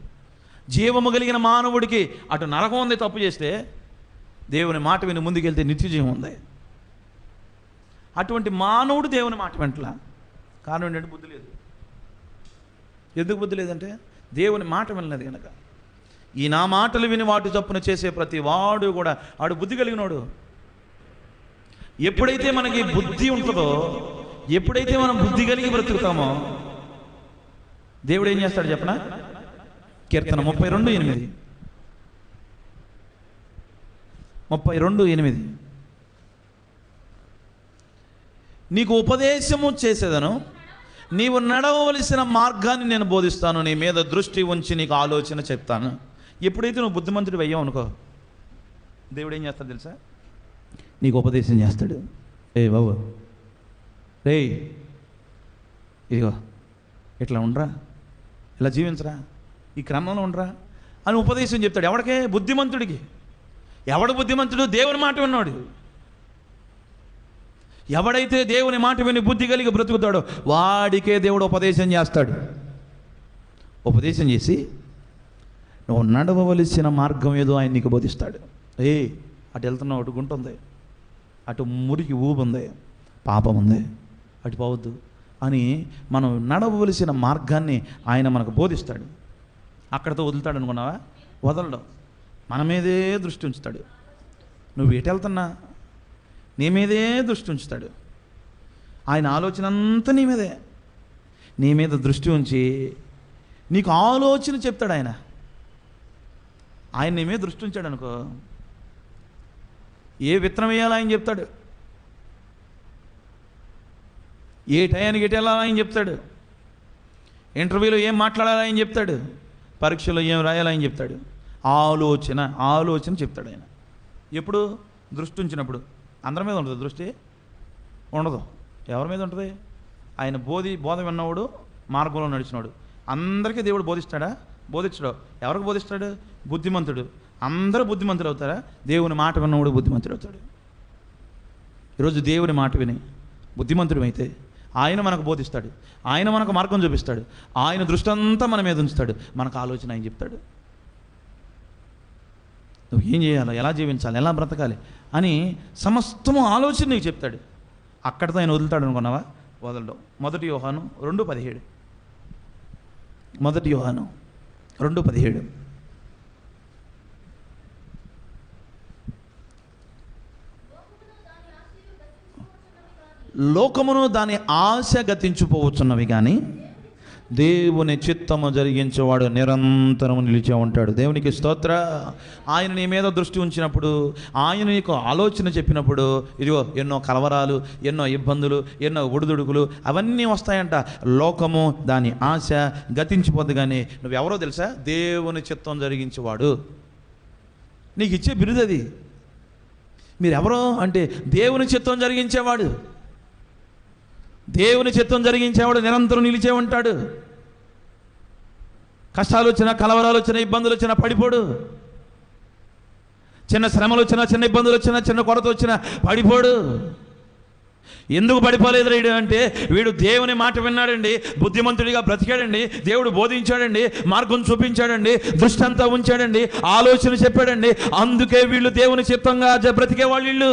జీవము కలిగిన మానవుడికి అటు నరకం ఉంది తప్పు చేస్తే, దేవుని మాట విని ముందుకెళ్తే నిత్యజీవం ఉంది. అటువంటి మానవుడు దేవుని మాట వెంటలా. కారణం ఏంటంటే బుద్ధి లేదు. ఎందుకు బుద్ధి లేదంటే దేవుని మాట వినలేదు కనుక. ఈ నా మాటలు విని వాటి చొప్పున చేసే ప్రతి వాడు కూడా వాడు బుద్ధి కలిగినోడు. ఎప్పుడైతే మనకి బుద్ధి ఉంటుందో, ఎప్పుడైతే మనం బుద్ధి కలిగి బ్రతుకుతామో, దేవుడు ఏం చేస్తాడు చెప్పనా? కీర్తన 32:8. 32:8. నీకు ఉపదేశము చేసేదను, నీవు నడవవలసిన మార్గాన్ని నేను బోధిస్తాను, నీ మీద దృష్టి ఉంచి నీకు ఆలోచన చెప్తాను. ఎప్పుడైతే నువ్వు బుద్ధిమంతుడు అయ్యావు అనుకో, దేవుడు ఏం చేస్తాడు తెలుసా? నీకు ఉపదేశం చేస్తాడు. ఏ బాబు, రే ఇదిగో ఇట్లా ఉండరా, ఇలా జీవించరా, ఈ క్రమంలో ఉండరా, అని ఉపదేశం చెప్తాడు. ఎవడికే? బుద్ధిమంతుడికి. ఎవడు బుద్ధిమంతుడు? దేవుని మాట విన్నాడు. ఎవడైతే దేవుని మాట విని బుద్ధి కలిగి బ్రతుకుతాడో వాడికే దేవుడు ఉపదేశం చేస్తాడు. ఉపదేశం చేసి నువ్వు నడవవలసిన మార్గం ఏదో ఆయన నీకు బోధిస్తాడు. అటు వెళ్తున్నావు, అటు గుంట ఉంది, అటు మురికి ఊబు ఉంది, పాపం ఉంది, అటు పోవద్దు అని మనం నడవవలసిన మార్గాన్ని ఆయన మనకు బోధిస్తాడు. అక్కడితో వదులుతాడు అనుకున్నావా? వదలడం. మన మీదే దృష్టి ఉంచుతాడు. నువ్వు ఎటు వెళ్తున్నా నీ మీదే దృష్టి ఉంచుతాడు. ఆయన ఆలోచన అంతా నీ మీదే. నీ మీద దృష్టి ఉంచి నీకు ఆలోచన చెప్తాడు. ఆయన నీ మీద దృష్టి ఉంచాడు అనుకో, ఏ విత్తనం వేయాలో ఆయన చెప్తాడు, ఏ టయానికి ఎటు వెళ్ళాలో ఆయన చెప్తాడు, ఇంటర్వ్యూలో ఏం మాట్లాడాలో ఆయన చెప్తాడు, పరీక్షలో ఏం రాయాలో ఆయన చెప్తాడు. ఆలోచన చెప్తాడు ఆయన. ఎప్పుడు? దృష్టి ఉంచినప్పుడు. అందరి మీద ఉంటుంది దృష్టి? ఉండదు. ఎవరి మీద ఉంటుంది? ఆయన బోధ విన్నవాడు, మార్గంలో నడిచినాడు. అందరికీ దేవుడు బోధిస్తాడా? బోధించడు. ఎవరికి బోధిస్తాడు? బుద్ధిమంతుడు. అందరూ బుద్ధిమంతుడు అవుతారా? దేవుని మాట విన్నవాడు బుద్ధిమంతుడు అవుతాడు. ఈరోజు దేవుని మాట విని బుద్ధిమంతుడు అయితే ఆయన మనకు బోధిస్తాడు, ఆయన మనకు మార్గం చూపిస్తాడు, ఆయన దృష్టి అంతా మన మీద ఉంచుతాడు, మనకు ఆలోచన ఆయన చెప్తాడు. నువ్వు ఏం చేయాలో, ఎలా జీవించాలి, ఎలా బ్రతకాలి అని సమస్తము ఆలోచన నీకు చెప్తాడు. అక్కడితో ఆయన వదులుతాడు అనుకున్నావా? వదలడం. 1 యోహాను 2:17. 1 యోహాను 2:17. లోకమును దాని ఆశ గతించిపోవచ్చున్నవి కానీ దేవుని చిత్తము జరిగించేవాడు నిరంతరము నిలిచే ఉంటాడు. దేవునికి స్తోత్ర. ఆయన నీ మీద దృష్టి ఉంచినప్పుడు, ఆయన నీకు ఆలోచన చెప్పినప్పుడు, ఇదిగో ఎన్నో కలవరాలు, ఎన్నో ఇబ్బందులు, ఎన్నో ఒడిదుడుకులు అవన్నీ వస్తాయంట. లోకము దాని ఆశ గతించిపోద్ది కానీ నువ్వెవరో తెలుసా? దేవుని చిత్తం జరిగించేవాడు. నీకు ఇచ్చే బిరుదు అది. మీరెవరో అంటే దేవుని చిత్తం జరిగించేవాడు. దేవుని చిత్తం జరిగించేవాడు నిరంతరం నిలిచే ఉంటాడు. కష్టాలు వచ్చినా, కలవరాలు వచ్చినా, ఇబ్బందులు వచ్చినా పడిపోడు. చిన్న శ్రమలు వచ్చినా, చిన్న ఇబ్బందులు వచ్చినా, చిన్న కొరత వచ్చినా పడిపోడు. ఎందుకు పడిపోలేదు వీడు అంటే, వీడు దేవుని మాట విన్నాడండి, బుద్ధిమంతుడిగా బ్రతికాడండి, దేవుడు బోధించాడండి, మార్గం చూపించాడండి, దృష్టి అంతా ఉంచాడండి, ఆలోచన చెప్పాడండి. అందుకే వీళ్ళు దేవుని చిత్తంగా బ్రతికే వాళ్ళు.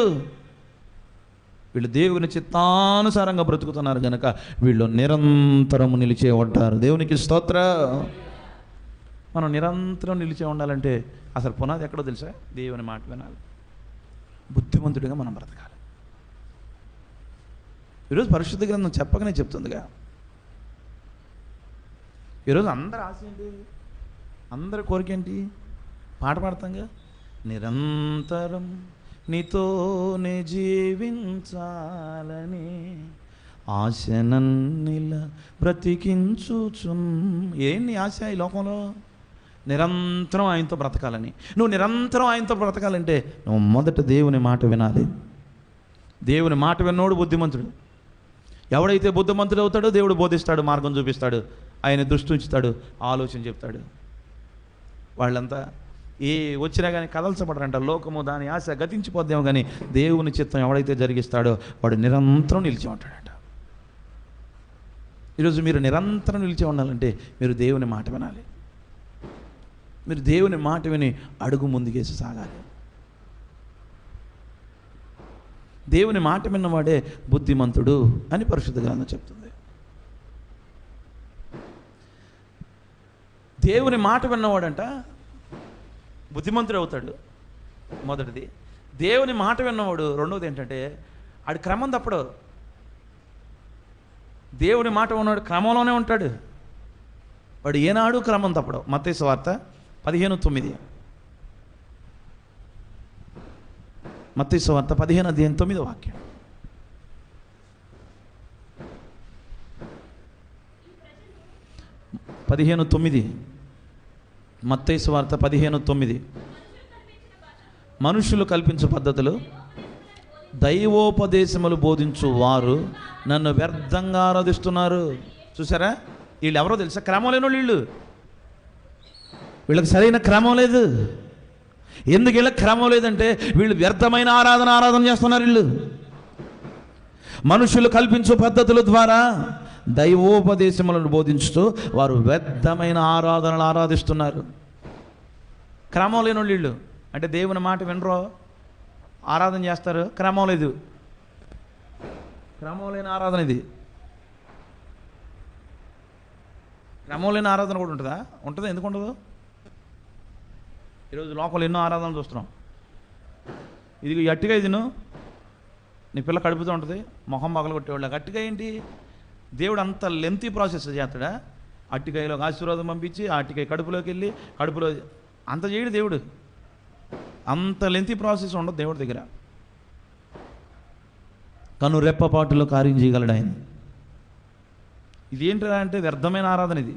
వీళ్ళు దేవుని చిత్తానుసారంగా బ్రతుకుతున్నారు కనుక వీళ్ళు నిరంతరము నిలిచే ఉంటారు. దేవునికి స్తోత్ర. మనం నిరంతరం నిలిచే ఉండాలంటే అసలు పునాది ఎక్కడో తెలుసా? దేవుని మాట వినాలి, బుద్ధిమంతుడిగా మనం బ్రతకాలి. ఈరోజు పరిశుద్ధ గ్రంథం చెప్పకనే చెప్తుందిగా. ఈరోజు అందరి ఆశ ఏంటి? అందరి కోరిక ఏంటి? పాట పాడతాంగా, నిరంతరం నీతోనే జీవించాలని ఆశనన్నిలా బ్రతికించుచున్. ఏంటి ఆశ ఈ లోకంలో? నిరంతరం ఆయనతో బ్రతకాలని. నువ్వు నిరంతరం ఆయనతో బ్రతకాలంటే నువ్వు మొదట దేవుని మాట వినాలి. దేవుని మాట విన్నోడు బుద్ధిమంతుడు. ఎవడైతే బుద్ధిమంతుడు అవుతాడో దేవుడు బోధిస్తాడు, మార్గం చూపిస్తాడు, ఆయన దృష్టి ఉంచుతాడు, ఆలోచన చెప్తాడు. వాళ్ళంతా ఏ వచ్చినా కానీ కదల్చబడరంట. లోకము దాని ఆశ గతించిపోద్దేమో కానీ దేవుని చిత్తం ఎవడైతే జరిగిస్తాడో వాడు నిరంతరం నిలిచి ఉంటాడంట. ఈరోజు మీరు నిరంతరం నిలిచి ఉండాలంటే మీరు దేవుని మాట వినాలి. మీరు దేవుని మాట విని అడుగు ముందుకేసి సాగాలి. దేవుని మాట విన్నవాడే బుద్ధిమంతుడు అని పరిశుద్ధ గ్రంథం చెప్తుంది. దేవుని మాట విన్నవాడంట బుద్ధిమంతుడు అవుతాడు. మొదటిది దేవుని మాట విన్నవాడు. రెండవది ఏంటంటే ఆడి క్రమం తప్పడు. దేవుని మాట ఉన్నవాడు క్రమంలోనే ఉంటాడు. వాడు ఏనాడు క్రమం తప్పడు. మత్తయి సువార్త 15:9. మత్తయి సువార్త 15:9 వాక్యం. మత్తయి సువార్త 15:9. మనుషులు కల్పించు పద్ధతులు దైవోపదేశములు బోధించు వారు నన్ను వ్యర్థంగా ఆరాధిస్తున్నారు. చూసారా? వీళ్ళు ఎవరో తెలుసా? క్రమం లేని వీళ్ళు. వీళ్ళకి సరైన క్రమం లేదు. ఎందుకు వీళ్ళకి క్రమం లేదంటే వీళ్ళు వ్యర్థమైన ఆరాధన చేస్తున్నారు. వీళ్ళు మనుషులు కల్పించు పద్ధతుల ద్వారా దైవోపదేశములను బోధించుతూ వారు వ్యర్థమైన ఆరాధనలు ఆరాధిస్తున్నారు. క్రమం లేని వీళ్ళు. అంటే దేవుని మాట వినరో, ఆరాధన చేస్తారు, క్రమం లేదు. క్రమం లేని ఆరాధన ఇది. క్రమం లేని ఆరాధన కూడా ఉంటుందా? ఉంటుందా? ఎందుకు ఉండదు? ఈరోజు లోకల్ ఎన్నో ఆరాధనలు చూస్తున్నాం. ఇది అట్టిగా తిను, నీ పిల్ల కడుపుతూ ఉంటుంది, మొహం పగలు కొట్టేవాళ్ళు. అట్టిగా ఏంటి? దేవుడు అంత లెంతీ ప్రాసెస్ చేస్తాడా? అట్టికాయలోకి ఆశీర్వాదం పంపించి ఆ అట్టికాయ కడుపులోకి వెళ్ళి కడుపులో అంత చేయడు దేవుడు. అంత లెంతీ ప్రాసెస్ ఉండదు దేవుడి దగ్గర. కను రెప్పపాటులో కార్యం చేయగలడు ఆయన. ఇదేంటిరా అంటే వ్యర్థమైన ఆరాధన ఇది.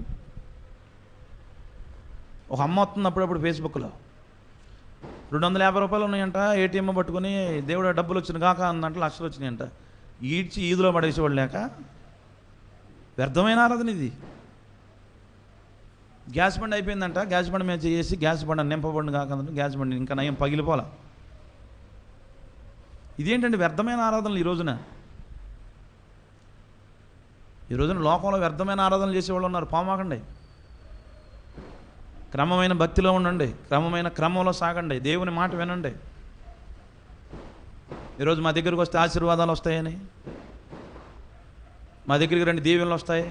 ఒక అమ్మ వస్తుంది అప్పుడప్పుడు ఫేస్బుక్లో, 250 రూపాయలు ఉన్నాయంట, ఏటీఎం పట్టుకొని దేవుడు డబ్బులు వచ్చిన కాక అందంట, లక్షలు వచ్చినాయంట. ఈడ్చి ఈదులో పడేసేవాళ్ళు లేక వ్యర్థమైన ఆరాధన ఇది. గ్యాస్ బండి అయిపోయిందంట, గ్యాస్ బండి మీద చేసి గ్యాస్ బండి నింపబండి కాకందంటే గ్యాస్ బండి ఇంకా నయం పగిలిపోలా. ఇదేంటంటే వ్యర్థమైన ఆరాధనలు ఈ రోజున. ఈ రోజున లోకంలో వ్యర్థమైన ఆరాధనలు చేసేవాళ్ళు ఉన్నారు. పామాకండి. క్రమమైన భక్తిలో ఉండండి, క్రమమైన క్రమంలో సాగండి, దేవుని మాట వినండి. ఈరోజు మా దగ్గరికి వస్తే ఆశీర్వాదాలు వస్తాయని, మా దగ్గరికి రండి దీవెనలు వస్తాయి.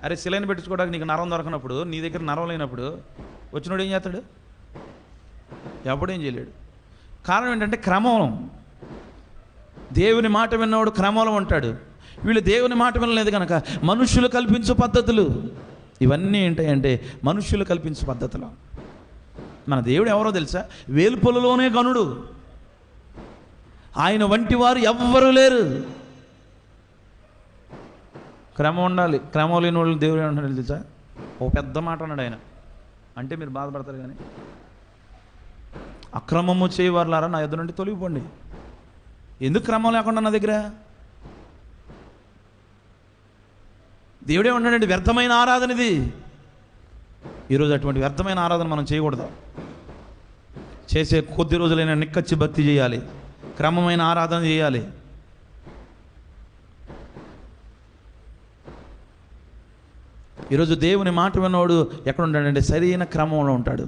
అరే సిలైన్ పెట్టించుకోవడానికి నీకు నరం దొరకనప్పుడు, నీ దగ్గర నరం లేనప్పుడు వచ్చినోడు ఏం చేస్తాడు? ఎప్పుడేం చేయలేడు. కారణం ఏంటంటే క్రమం. దేవుని మాట విన్నవాడు క్రమంలో ఉంటాడు. వీళ్ళు దేవుని మాట వినలేదు కనుక మనుషులు కల్పించు పద్ధతులు ఇవన్నీ ఏంటంటే మనుషులు కల్పించు పద్ధతులు. మన దేవుడు ఎవరో తెలుసా? వేల్పులలోనే గనుడు. ఆయన వంటి వారు ఎవ్వరూ లేరు. క్రమం ఉండాలి. క్రమం లేని వాళ్ళు దేవుడు ఏమంటాడు తెలుసా? ఓ పెద్ద మాట అన్నాడు ఆయన. అంటే మీరు బాధపడతారు కానీ, అక్రమము చేయవర్లారా నా ఎదురు నుండి తొలగిపోండి. ఎందుకు క్రమం లేకుండా నా దగ్గర? దేవుడే ఉన్నాడండి. వ్యర్థమైన ఆరాధన ఇది. ఈరోజు అటువంటి వ్యర్థమైన ఆరాధన మనం చేయకూడదు. చేసే కొద్ది రోజులైనా నిక్కచ్చి భక్తి చేయాలి, క్రమమైన ఆరాధన చేయాలి. ఈరోజు దేవుని మాట విన్నవాడు ఎక్కడ ఉంటాడంటే సరైన క్రమంలో ఉంటాడు.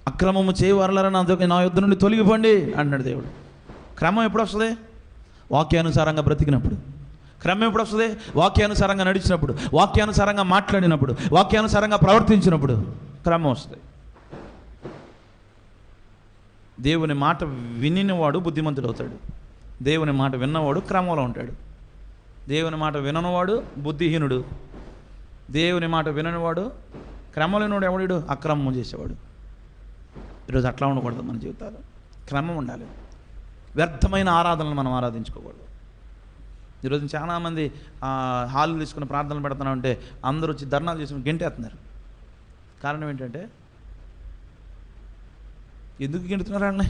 అక్రమము చేయవారలారా నా యుద్ధ నుండి తొలగిపోండి అంటున్నాడు దేవుడు. క్రమం ఎప్పుడు వస్తుంది? వాక్యానుసారంగా బ్రతికినప్పుడు. క్రమం ఎప్పుడు వస్తుంది? వాక్యానుసారంగా నడిచినప్పుడు, వాక్యానుసారంగా మాట్లాడినప్పుడు, వాక్యానుసారంగా ప్రవర్తించినప్పుడు క్రమం వస్తుంది. దేవుని మాట వినినవాడు బుద్ధిమంతుడు అవుతాడు. దేవుని మాట విన్నవాడు క్రమంలో ఉంటాడు. దేవుని మాట విననివాడు బుద్ధిహీనుడు. దేవుని మాట విననివాడు క్రమలేనివాడు ఎవడు? అక్రమం చేసేవాడు. ఈరోజు అట్లా ఉండకూడదు. మన జీవితాలు క్రమం ఉండాలి. వ్యర్థమైన ఆరాధనలు మనం ఆరాధించుకోకూడదు. ఈరోజు చాలామంది హాలు తీసుకుని ప్రార్థనలు పెడుతున్నామంటే అందరూ వచ్చి ధర్నాలు చేసుకుని గెంటేస్తున్నారు. కారణం ఏంటంటే, ఎందుకు గెంటుతున్నారు వాళ్ళని?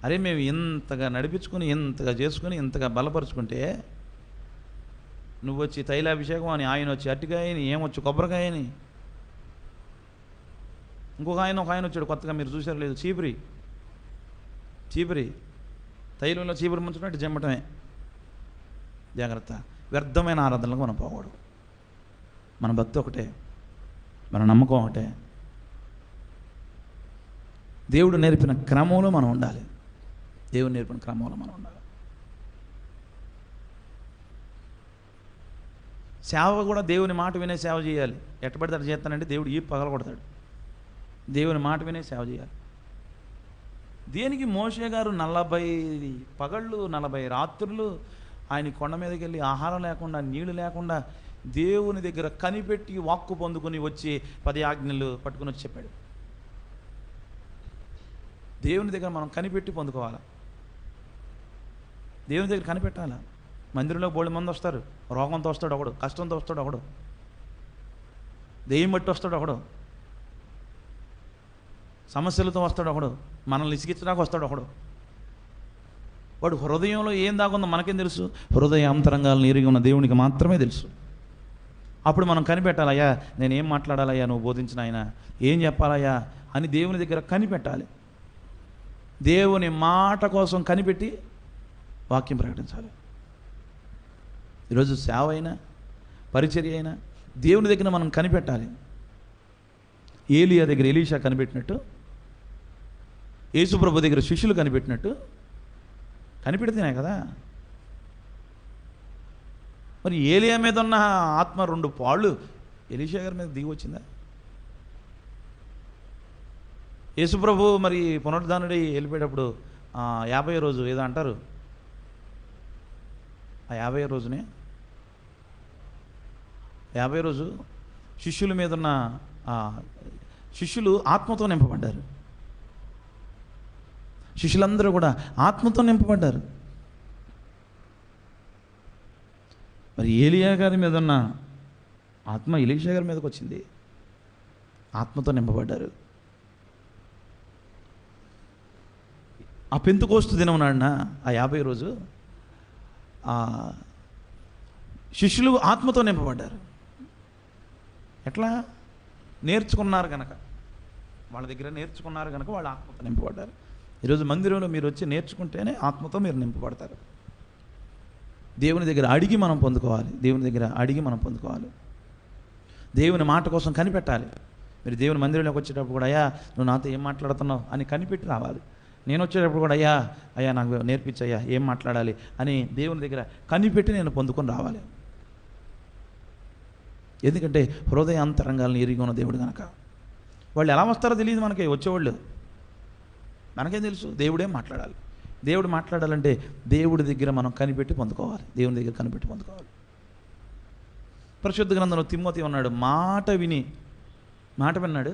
అరే మేము ఇంతగా నడిపించుకొని, ఇంతగా చేసుకుని, ఇంతగా బలపరుచుకుంటే నువ్వు వచ్చి తైలాభిషేకం అని, ఆయన వచ్చి అట్టికాయని, ఏమొచ్చి కొబ్బరికాయని, ఒక ఆయన వచ్చాడు కొత్తగా, మీరు చూసారు లేదు, చీపురి తైలంలో చీపురి ముంచున్నట్టు జమ్మటమే. జాగ్రత్త. వ్యర్థమైన ఆరాధనలకు మనం పోకూడదు. మన భక్తి ఒకటే, మన నమ్మకం ఒకటే. దేవుడు నేర్పిన క్రమంలో మనం ఉండాలి. దేవుడు నేర్పిన క్రమంలో మనం ఉండాలి. సేవ కూడా దేవుని మాట వినే సేవ చేయాలి. ఎట్టబడితే అట్లా చేస్తానంటే దేవుడు ఈ పగలగొడతాడు. దేవుని మాట వినే సేవ చేయాలి. దేనికి మోషే గారు 40 పగళ్ళు 40 రాత్రులు ఆయన కొండ మీదకి వెళ్ళి ఆహారం లేకుండా, నీళ్లు లేకుండా దేవుని దగ్గర కనిపెట్టి వాక్కు పొందుకొని వచ్చి 10 ఆజ్ఞలు పట్టుకుని వచ్చి చెప్పాడు. దేవుని దగ్గర మనం కనిపెట్టి పొందుకోవాలి. దేవుని దగ్గర కనిపెట్టాలి. మందిరంలో బోల్డ్ మంది వస్తారు. రోగంతో వస్తాడు ఒకడు, కష్టంతో వస్తాడు ఒకడు, దెయ్యం బట్టి వస్తాడు ఒకడు, సమస్యలతో వస్తాడు ఒకడు, మనల్ని ఇసిగించడానికి వస్తాడు ఒకడు. వాడు హృదయంలో ఏం దాగుందో మనకేం తెలుసు? హృదయ అంతరంగాలను ఎరిగి ఉన్న దేవునికి మాత్రమే తెలుసు. అప్పుడు మనం కనిపెట్టాలయ్యా, నేనేం మాట్లాడాలయ్యా, నువ్వు బోధించిన ఆయన ఏం చెప్పాలయ్యా అని దేవుని దగ్గర కనిపెట్టాలి. దేవుని మాట కోసం కనిపెట్టి వాక్యం ప్రకటించాలి. ఈరోజు సేవ అయినా పరిచర్య అయినా దేవుని దగ్గర మనం కనిపెట్టాలి. ఏలియా దగ్గర ఎలీషా కనిపెట్టినట్టు, యేసుప్రభు దగ్గర శిష్యులు కనిపెట్టినట్టు కనిపెడితేనే కదా. మరి ఏలియా మీద ఉన్న ఆత్మ 2 పాళ్ళు ఎలీషా గారి మీద దిగి వచ్చిందా? యేసుప్రభు మరి పునరుద్ధానుడి వెళ్ళిపోయేటప్పుడు 50వ రోజు ఏదో అంటారు, ఆ 50వ రోజునే 50వ రోజు శిష్యుల మీద ఉన్న శిష్యులు ఆత్మతో నింపబడ్డారు. శిష్యులందరూ కూడా ఆత్మతో నింపబడ్డారు. మరి ఏలియా గారి మీద ఉన్న ఆత్మ ఎలీషా గారి మీదకి వచ్చింది, ఆత్మతో నింపబడ్డారు. ఆ పెంతెకోస్తు దినం నాడున ఆ 50వ రోజు శిష్యులు ఆత్మతో నింపబడ్డారు. ఎట్లా? నేర్చుకున్నారు కనుక, వాళ్ళ దగ్గర నేర్చుకున్నారు కనుక వాళ్ళు ఆత్మతో నింపబడ్డారు. ఈరోజు మందిరంలో మీరు వచ్చి నేర్చుకుంటేనే ఆత్మతో మీరు నింపబడతారు. దేవుని దగ్గర అడిగి మనం పొందుకోవాలి. దేవుని దగ్గర అడిగి మనం పొందుకోవాలి. దేవుని మాట కోసం కనిపెట్టాలి. మీరు దేవుని మందిరంలోకి వచ్చేటప్పుడు కూడా, అయ్యా నువ్వు నాతో ఏం మాట్లాడుతున్నావు అని కనిపెట్టి రావాలి. నేను వచ్చేటప్పుడు కూడా, అయ్యా నాకు నేర్పించయ్యా ఏం మాట్లాడాలి అని దేవుని దగ్గర కనిపెట్టి నేను పొందుకొని రావాలి. ఎందుకంటే హృదయ అంతరంగాలను ఎరిగి ఉన్న దేవుడు కనుక. వాళ్ళు ఎలా వస్తారో తెలియదు మనకి, వచ్చేవాళ్ళు మనకేం తెలుసు? దేవుడే మాట్లాడాలి. దేవుడు మాట్లాడాలంటే దేవుడి దగ్గర మనం కనిపెట్టి పొందుకోవాలి. దేవుని దగ్గర కనిపెట్టి పొందుకోవాలి. పరిశుద్ధ గ్రంథంలో తిమోతి ఉన్నాడు, మాట విన్నాడు,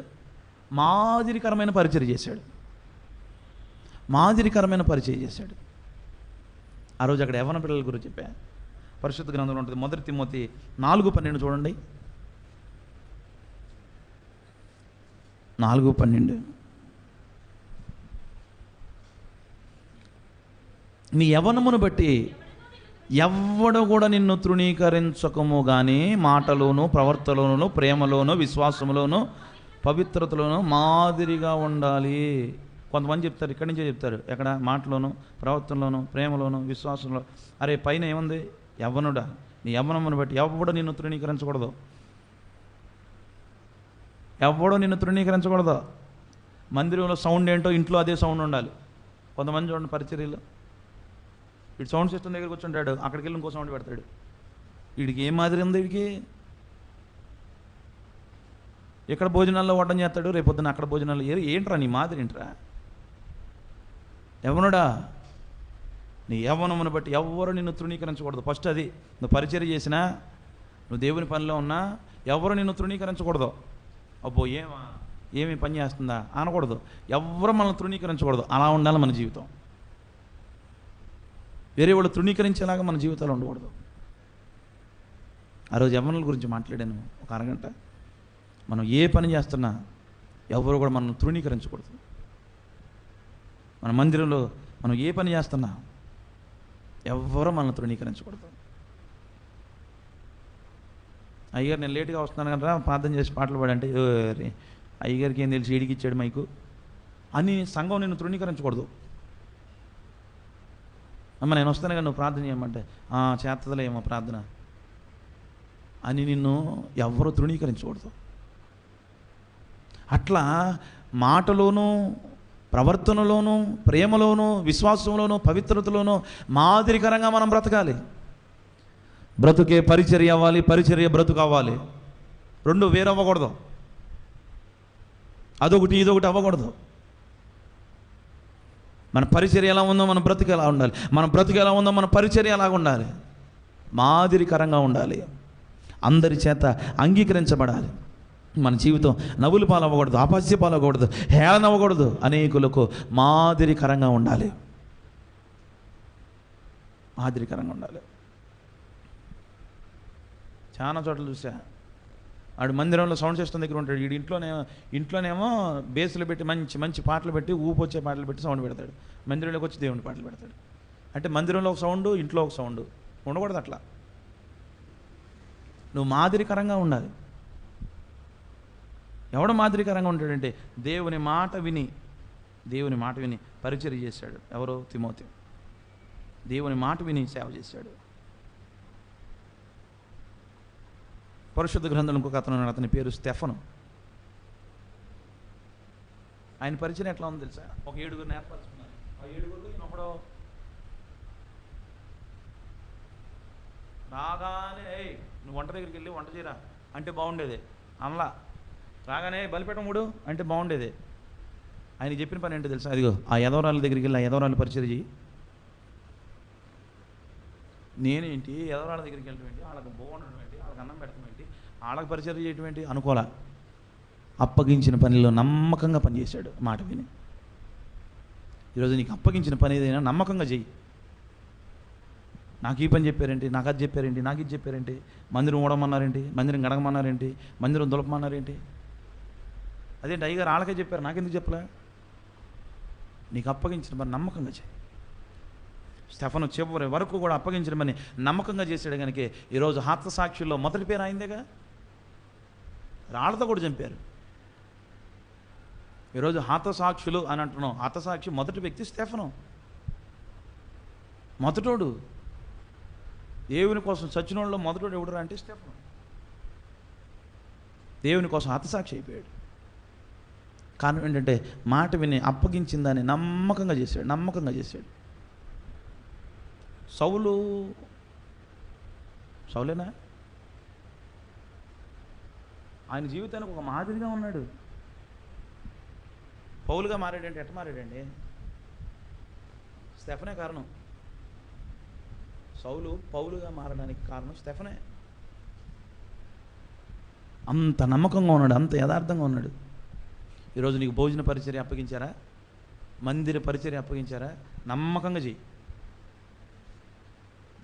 మాదిరికరమైన పరిచర్య చేశాడు. మాదిరికరమైన పరిచయం చేశాడు. ఆ రోజు అక్కడ యవ్వన పిల్లల గురించి చెప్పా. పరిశుద్ధ గ్రంథంలో ఉంటుంది, 1 తిమోతి 4:12 చూడండి. 4:12 నీ యవ్వనమును బట్టి ఎవ్వడు కూడా నిన్ను తృణీకరించకము కానీ మాటలోను, ప్రవర్తనలోను, ప్రేమలోను, విశ్వాసములోను, పవిత్రతలోను మాదిరిగా ఉండాలి. కొంతమంది చెప్తారు, ఇక్కడి నుంచే చెప్తారు, ఎక్కడ? మాటలోను, ప్రవర్తనలోను, ప్రేమలోను, విశ్వాసంలో. అరే పైన ఏముంది? యవ్వనుడా, నీ యవ్వనమును బట్టి ఎవ్వడు నిన్ను తృణీకరించకూడదు. ఎవ్వడో నిన్ను తృణీకరించకూడదు. మందిరంలో సౌండ్ ఏంటో ఇంట్లో అదే సౌండ్ ఉండాలి. కొంతమంది చూడండి పరిచర్యలో, వీడు సౌండ్ సిస్టమ్ దగ్గర కూర్చుంటాడు, అక్కడికి వెళ్ళి ఇంకో సౌండ్ పెడతాడు. వీడికి ఏం మాదిరి ఉంది? వీడికి ఇక్కడ భోజనాల్లో వడ్డం చేస్తాడు, రేపొద్దున అక్కడ భోజనాలు. ఏంట్రా నీ మాదిరి ఏంట్రా? యవ్వనుడా, నీ యవ్వనమును బట్టి ఎవ్వరు నిన్ను తృణీకరించకూడదు. ఫస్ట్ అది. నువ్వు పరిచర్య చేసినా, నువ్వు దేవుని పనిలో ఉన్నా ఎవరు నిన్ను తృణీకరించకూడదు. అబ్బో ఏమి పని చేస్తుందా అనకూడదు. ఎవరు మనల్ని తృణీకరించకూడదు. అలా ఉండాలి మన జీవితం. వేరే వాళ్ళు తృణీకరించేలాగా మన జీవితాలు ఉండకూడదు. ఆ రోజు యవ్వనుల గురించి మాట్లాడాను ఒక అరగంట. మనం ఏ పని చేస్తున్నా ఎవరు కూడా మనల్ని తృణీకరించకూడదు. మన మందిరంలో మనం ఏ పని చేస్తున్నా ఎవరు మనల్ని తృణీకరించకూడదు. అయ్యగారు నేను లేట్గా వస్తున్నాను కదా, ప్రార్థన చేసి పాటలు పాడంటే, అయ్యగారికి ఏం తెలిసి ఈడికి ఇచ్చాడు మైకు అని సంఘం నిన్ను తృణీకరించకూడదు. అమ్మ నేను వస్తాను కదా, నువ్వు ప్రార్థన చేయమంటే చేస్తలే ఏమో ప్రార్థన అని నిన్ను ఎవరు తృణీకరించకూడదు. అట్లా మాటలోనూ, ప్రవర్తనలోనూ, ప్రేమలోనూ, విశ్వాసంలోనూ, పవిత్రతలోనూ మాదిరికరంగా మనం బ్రతకాలి. బ్రతుకే పరిచర్య అవ్వాలి, పరిచర్య బ్రతుకు అవ్వాలి. రెండు వేరవ్వకూడదు. అదొకటి ఇదొకటి అవ్వకూడదు. మన పరిచర్య ఎలా ఉందో మన బ్రతుకు ఎలా ఉండాలి, మన బ్రతుకు ఎలా ఉందో మన పరిచర్య ఎలాగ ఉండాలి. మాదిరికరంగా ఉండాలి, అందరి చేత అంగీకరించబడాలి. మన జీవితం నవ్వులు పాలవ్వకూడదు, అపహాస్య పాలవ్వకూడదు, హేళన అవ్వకూడదు. అనేకులకు మాదిరికరంగా ఉండాలి, మాదిరికరంగా ఉండాలి. చాలా చోట్ల చూసా, ఆడు మందిరంలో సౌండ్ సిస్టమ్ దగ్గర ఉంటాడు, వీడు ఇంట్లోనేమో బేస్లు పెట్టి మంచి మంచి పాటలు పెట్టి, ఊపొచ్చే పాటలు పెట్టి సౌండ్ పెడతాడు. మందిరంలోకి వచ్చి దేవుని పాటలు పెడతాడు. అంటే మందిరంలో ఒక సౌండ్, ఇంట్లో ఒక సౌండ్ ఉండకూడదు. అట్లా నువ్వు మాదిరికరంగా ఉండాలి. ఎవడు మాదిరికరంగా ఉంటాడంటే దేవుని మాట విని పరిచర్య చేశాడు. ఎవరో తిమోతి దేవుని మాట విని సేవ చేశాడు. పరిశుద్ధ గ్రంథంలో ఇంకొక అతని పేరు స్టెఫను. ఆయన పరిచయం ఎట్లా ఉందో తెలుసా? ఒక 7గురిని ఏర్పరచుకున్నారు. ఆ 7గురు ఒకడో రాగానే నువ్వు వంట దగ్గరికి వెళ్ళి వంట చేయరా అంటే బాగుండేది. అనలా రాగానే బలిపీఠం అంటే బాగుండేది. ఆయన చెప్పిన పని ఏంటో తెలుసా? అదిగో ఆ యదవరాల దగ్గరికి వెళ్ళి ఆ యదవరాలు పరిచయం చేయి. నేనేంటి యదవరాల దగ్గరికి వెళ్ళడం ఏంటి, వాళ్ళకి బాగుండడం ఏంటి, వాళ్ళకి అన్నం పెడతాం ఏంటి, వాళ్ళకి పరిచయం చేయటం ఏంటి అనుకోలే. అప్పగించిన పనిలో నమ్మకంగా పనిచేశాడు మాట విని. ఈరోజు నీకు అప్పగించిన పని ఏదైనా నమ్మకంగా చెయ్యి. నాకు ఈ పని చెప్పారేంటి, నాకు అది చెప్పారేంటి, నాకు ఇది చెప్పారేంటి, మందిరం ఊడమన్నారేంటి, మందిరం గడగమన్నారేంటి, మందిరం దులపమన్నారేంటి, అదేంటి అయ్యగారు వాళ్ళకే చెప్పారు నాకెందుకు చెప్పలే? నీకు అప్పగించిన పని నమ్మకంగా చేయి. స్టెఫను చివరి వరకు కూడా అప్పగించిన పని నమ్మకంగా చేశాడు కనుక ఈరోజు హతసాక్షుల్లో మొదటి పేరు అయిందేగా. రాళ్లతో కూడా చంపారు. ఈరోజు హతసాక్షులు అని అంటున్నాం. హతసాక్షి మొదటి వ్యక్తి స్టెఫను, మొదటోడు. దేవుని కోసం చచ్చినోళ్ళలో మొదటోడు ఎవడురా అంటే స్టెఫను. దేవుని కోసం హతసాక్షి అయిపోయాడు. కారణం ఏంటంటే మాట విని అప్పగించిందని నమ్మకంగా చేశాడు. సౌలేనా ఆయన జీవితానికి ఒక మాదిరిగా ఉన్నాడు. పౌలుగా మారాడంటే ఎట్ట మారాడండి? స్టెఫనే కారణం. సౌలు పౌలుగా మారడానికి కారణం స్టెఫనే. అంత నమ్మకంగా ఉన్నాడు, అంత యథార్థంగా ఉన్నాడు. ఈరోజు నీకు భోజన పరిచర్య అప్పగించారా, మందిర పరిచర్య అప్పగించారా, నమ్మకంగా చెయ్యి.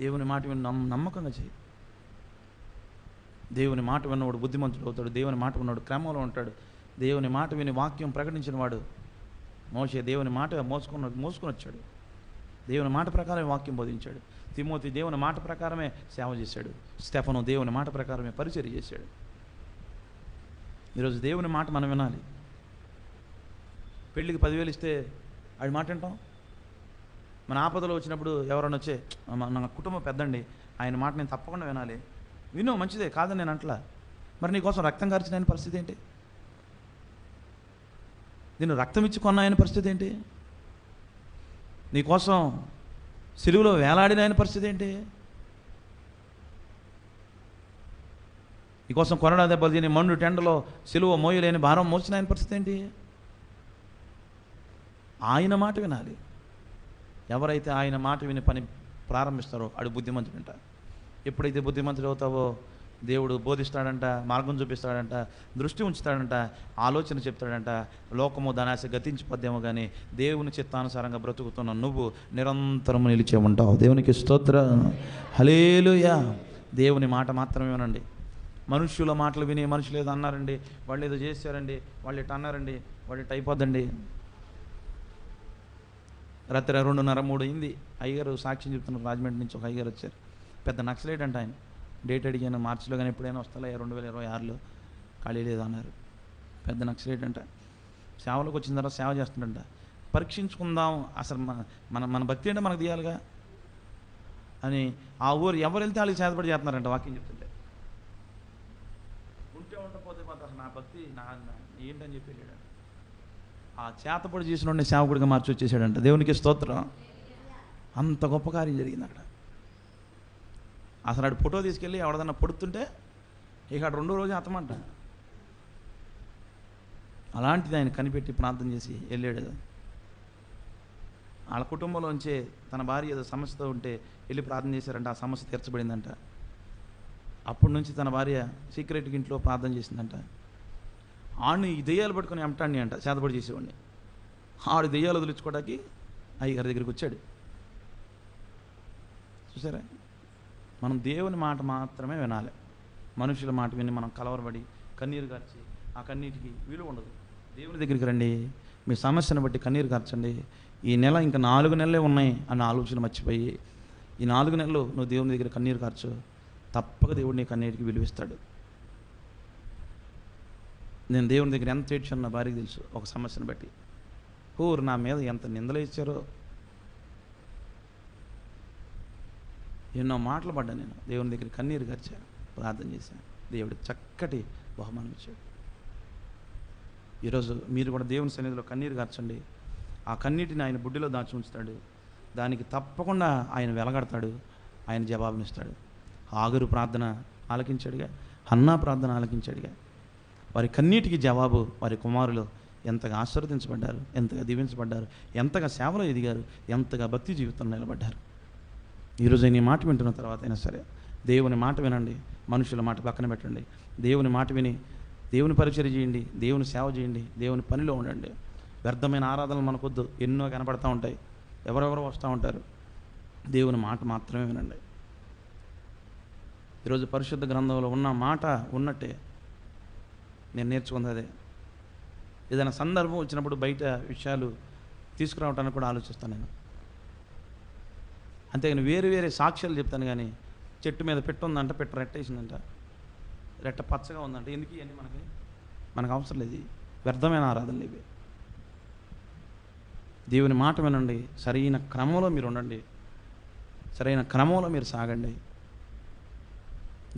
దేవుని మాట విని నమ్మకంగా చెయ్యి. దేవుని మాట విన్నవాడు బుద్ధిమంతుడు అవుతాడు. దేవుని మాట విన్నవాడు క్రమంలో ఉంటాడు. దేవుని మాట విని వాక్యం ప్రకటించిన వాడు మోషే దేవుని మాట మోసుకొని వచ్చాడు. దేవుని మాట ప్రకారమే వాక్యం బోధించాడు. తిమోతి దేవుని మాట ప్రకారమే సేవ చేశాడు. స్టెఫను దేవుని మాట ప్రకారమే పరిచర్య చేశాడు. ఈరోజు దేవుని మాట మనం వినాలి. పెళ్ళికి 10,000 ఇస్తే ఆడి మాట వింటాం. మన ఆపదలో వచ్చినప్పుడు ఎవరైనా వచ్చే నా కుటుంబం పెద్దండి, ఆయన మాట నేను తప్పకుండా వినాలి. విను, మంచిదే, కాదని నేను అంటలా. మరి నీకోసం రక్తం కార్చిన ఆయన పరిస్థితి ఏంటి? నేను రక్తం ఇచ్చి కొన్న ఆయన పరిస్థితి ఏంటి? నీకోసం సిలువలో వేలాడిన ఆయన పరిస్థితి ఏంటి? నీకోసం కొరడా దెబ్బలు తిని మండు టెండలో సిలువ మోయలేని భారం మోసిన ఆయన పరిస్థితి ఏంటి? ఆయన మాట వినాలి. ఎవరైతే ఆయన మాట విని పని ప్రారంభిస్తారో ఆడు బుద్ధిమంతుడంట. ఎప్పుడైతే బుద్ధిమంతుడు అవుతావో దేవుడు బోధిస్తాడంట, మార్గం చూపిస్తాడంట, దృష్టి ఉంచుతాడంట, ఆలోచన చెప్తాడంట. లోకము ధనాశ గతించిపోద్దేమో కానీ దేవుని చిత్తానుసారంగా బ్రతుకుతున్న నువ్వు నిరంతరము నిలిచే ఉంటావు. దేవునికి స్తోత్రం, హల్లెలూయా. దేవుని మాట మాత్రమే వినండి. మనుష్యుల మాటలు విని మనుషులు ఏదో అన్నారండి, వాళ్ళు ఏదో చేశారండి, వాళ్ళు ఇటు అన్నారండి, వాళ్ళు ఇటు అయిపోద్దండి. రాత్రి 2:30, 3 అయింది. అయ్యగారు సాక్ష్యం చెప్తున్నారు. రాజమండ్రి నుంచి ఒక అయ్యగారు వచ్చారు. పెద్ద నక్సలైట్ అంట ఆయన. డేట్ అడిగాను, మార్చిలో కానీ ఎప్పుడైనా వస్తా 2026లో, ఖాళీ లేదు అన్నారు. పెద్ద నక్సలైట్ అంట. సేవలోకి వచ్చిన తర్వాత సేవ చేస్తుందంట. పరీక్షించుకుందాం అసలు మన భక్తి అంటే మనకు తీయాలిగా అని ఆ ఊరు ఎవరు వెళ్తే వాళ్ళకి చేతపడి చేస్తున్నారంట. వాక్యం చెప్తుంటే ఉండపోతే అసలు నా భక్తి ఏంటని చెప్పి వెళ్ళాడు. ఆ చేతపడి చేసిన సేవకుడిగా మార్చి వచ్చేసాడంట. దేవునికి స్తోత్రం. అంత గొప్ప కార్యం జరిగింది అక్కడ. అసలు ఆడు ఫోటో తీసుకెళ్ళి ఎవడదన్నా పొడుతుంటే ఇక ఆడు 2వ రోజు అతమంట. అలాంటిది ఆయన కనిపెట్టి ప్రార్థన చేసి వెళ్ళాడు. వాళ్ళ కుటుంబంలోంచే తన భార్య ఏదో సమస్యతో ఉంటే వెళ్ళి ప్రార్థన చేశారంట. ఆ సమస్య తీర్చబడిందంట. అప్పటి నుంచి తన భార్య సీక్రెట్గా ఇంట్లో ప్రార్థన చేసిందంట. ఆడిని ఈ దెయ్యాలు పట్టుకొని ఎంటాన్ని అంట చేతపడి చేసేవాడిని. ఆడు దెయ్యాలు వదిలించుకోవడానికి అయ్యగారి దగ్గరికి వచ్చాడు. చూసారా? మనం దేవుని మాట మాత్రమే వినాలి. మనుషుల మాట విని మనం కలవరపడి కన్నీరు గార్చి ఆ కన్నీటికి విలువ ఉండదు. దేవుని దగ్గరికి రండి, మీ సమస్యను బట్టి కన్నీరు కార్చండి. ఈ నెల ఇంకా 4 నెలలే ఉన్నాయి అన్న ఆలోచన మర్చిపోయి ఈ 4 నెలలు నువ్వు దేవుని దగ్గర కన్నీరు కార్చు, తప్పక దేవుడు నీ కన్నీటికి విలువిస్తాడు. నేను దేవుని దగ్గర ఎంత ఏడ్చాను నా భార్యకి తెలుసు. ఒక సమస్యను బట్టి నా మీద ఎంత నిందలు ఇచ్చారో, ఎన్నో మాటలు పడ్డాను. నేను దేవుని దగ్గర కన్నీరు కార్చాను, ప్రార్థన చేశాను. దేవుడు చక్కటి బహుమానం ఇచ్చాడు. ఈరోజు మీరు కూడా దేవుని సన్నిధిలో కన్నీరు కార్చండి. ఆ కన్నీటిని ఆయన బుడ్డిలో దాచి ఉంచుతాడు. దానికి తప్పకుండా ఆయన వెలగడతాడు, ఆయన జవాబునిస్తాడు. ఆగరు ప్రార్థన ఆలకించాడుగా, హన్నా ప్రార్థన ఆలకించాడుగా. వారి కన్నీటికి జవాబు వారి కుమారులు ఎంతగా ఆశీర్వదించబడ్డారు, ఎంతగా దీవించబడ్డారు, ఎంతగా సేవలో ఎదిగారు, ఎంతగా భక్తి జీవితంలో నిలబడ్డారు. ఈరోజు నీ మాట వింటున్న తర్వాత అయినా సరే దేవుని మాట వినండి, మనుషుల మాట పక్కన పెట్టండి. దేవుని మాట విని దేవుని పరిచర్య చేయండి, దేవుని సేవ చేయండి, దేవుని పనిలో ఉండండి. వ్యర్థమైన ఆరాధనలు మనకొద్దు, ఎన్నో కనపడతా ఉంటాయి, ఎవరెవరో వస్తూ ఉంటారు. దేవుని మాట మాత్రమే వినండి. ఈరోజు పరిశుద్ధ గ్రంథంలో ఉన్న మాట ఉన్నట్టే నేను నేర్చుకుంది అదే. ఏదైనా సందర్భం వచ్చినప్పుడు బయట విషయాలు తీసుకురావటానికి కూడా ఆలోచిస్తాను నేను. అంతేగాని వేరే వేరే సాక్ష్యాలు చెప్తాను. కానీ చెట్టు మీద పెట్ట ఉందంట, పెట్ట రెట్టేసిందంట, రెట్ట పచ్చగా ఉందంట, ఎందుకు ఇవన్నీ మనకు అవసరం లేదు. వ్యర్థమైన ఆరాధనలు ఇవి. దేవుని మాట వినండి, సరైన క్రమంలో మీరు ఉండండి, సరైన క్రమంలో మీరు సాగండి.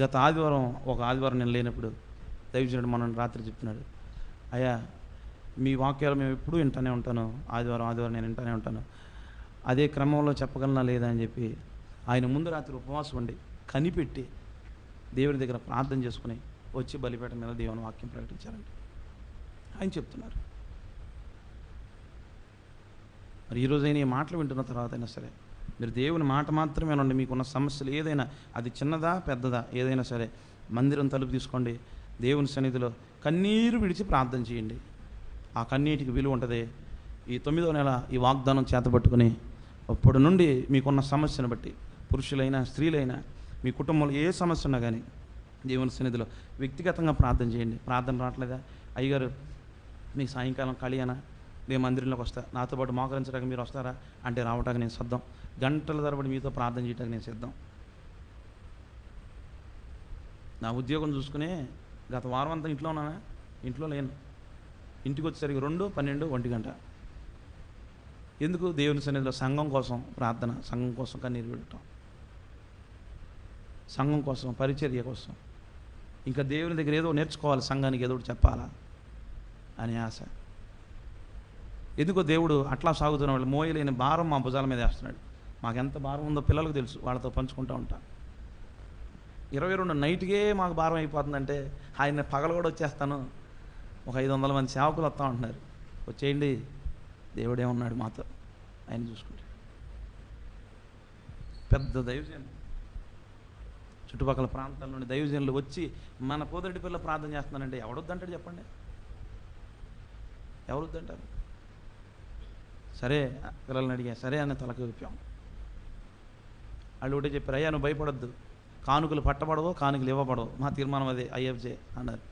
గత ఆదివారం ఒక ఆదివారం నేను లేనప్పుడు దైవజనుడు మనం రాత్రి చెప్తున్నాడు, అయ్యా మీ వాక్యాలు మేము ఎప్పుడూ వింటూనే ఉంటాను, ఆదివారం నేను వింటూనే ఉంటాను, అదే క్రమంలో చెప్పగలనా లేదా అని చెప్పి ఆయన ముందు రాత్రి ఉపవాసం ఉండి కనిపెట్టి దేవుని దగ్గర ప్రార్థన చేసుకుని వచ్చి బలిపేట మీద దేవుని వాక్యం ప్రకటించారండి. ఆయన చెప్తున్నారు. మరి ఈరోజైనా ఈ మాటలు వింటున్న తర్వాత అయినా సరే మీరు దేవుని మాట మాత్రమే వినండి. మీకున్న సమస్యలు ఏదైనా, అది చిన్నదా పెద్దదా ఏదైనా సరే, మందిరం తలుపు తీసుకోండి, దేవుని సన్నిధిలో కన్నీరు విడిచి ప్రార్థన చేయండి. ఆ కన్నీటికి విలువ ఉంటుంది. ఈ 9వ నెల ఈ వాగ్దానం చేతపట్టుకుని అప్పటి నుండి మీకున్న సమస్యను బట్టి, పురుషులైనా స్త్రీలైనా మీ కుటుంబంలో ఏ సమస్య ఉన్నా కానీ దేవుని సన్నిధిలో వ్యక్తిగతంగా ప్రార్థన చేయండి. ప్రార్థన రావట్లేదా, అయ్యగారు మీకు సాయంకాలం ఖాళీయేనా, నేను మందిరంలోకి వస్తా, నాతో పాటు మోకరించడానికి మీరు వస్తారా అంటే రావటానికి నేను సిద్ధం, గంటల తరబడి మీతో ప్రార్థన చేయడానికి నేను సిద్ధం. నా ఉద్యోగం చూసుకునే గత వారం అంతా ఇంట్లో ఉన్నానా, ఇంట్లో లేను. ఇంటికి వచ్చేసరికి 2, 12, 1 గంట. ఎందుకు? దేవుని సన్నిధిలో సంఘం కోసం ప్రార్థన, సంఘం కోసం కన్నీరు విడటం, సంఘం కోసం పరిచర్య కోసం. ఇంకా దేవుని దగ్గర ఏదో నేర్చుకోవాలి, సంఘానికి ఏదో చెప్పాలా అనే ఆశ. ఎందుకో దేవుడు అట్లా సాగుతున్న వాళ్ళు మోయలేని భారం మా భుజాల మీద వేస్తున్నాడు. మాకెంత భారం ఉందో పిల్లలకు తెలుసు, వాళ్ళతో పంచుకుంటూ ఉంటాం. 22 నైట్కే మాకు భారం అయిపోతుందంటే ఆయన పగలు కూడా వచ్చేస్తాను, ఒక 500 మంది సేవకులు వస్తూ ఉంటున్నారు, వచ్చేయండి, దేవుడే ఉన్నాడు మాతో, ఆయన చూసుకుంటాడు. పెద్ద దైవజనులు, చుట్టుపక్కల ప్రాంతాల నుండి దైవజనులు వచ్చి మన పోదరెడ్డి పిల్ల ప్రార్థన చేస్తున్నానంటే ఎవడొద్దంటాడు చెప్పండి? ఎవరొద్దంటారు? సరే పిల్లల్ని అడిగా, సరే అని తలకు విప్పాం. వాళ్ళు ఒకటే చెప్పారు, అయ్యా నువ్వు భయపడొద్దు, కానుకలు పట్టబడవు, కానుకలు ఇవ్వబడవు, మా తీర్మానం అదే ఐఎఫ్జే అన్నారు.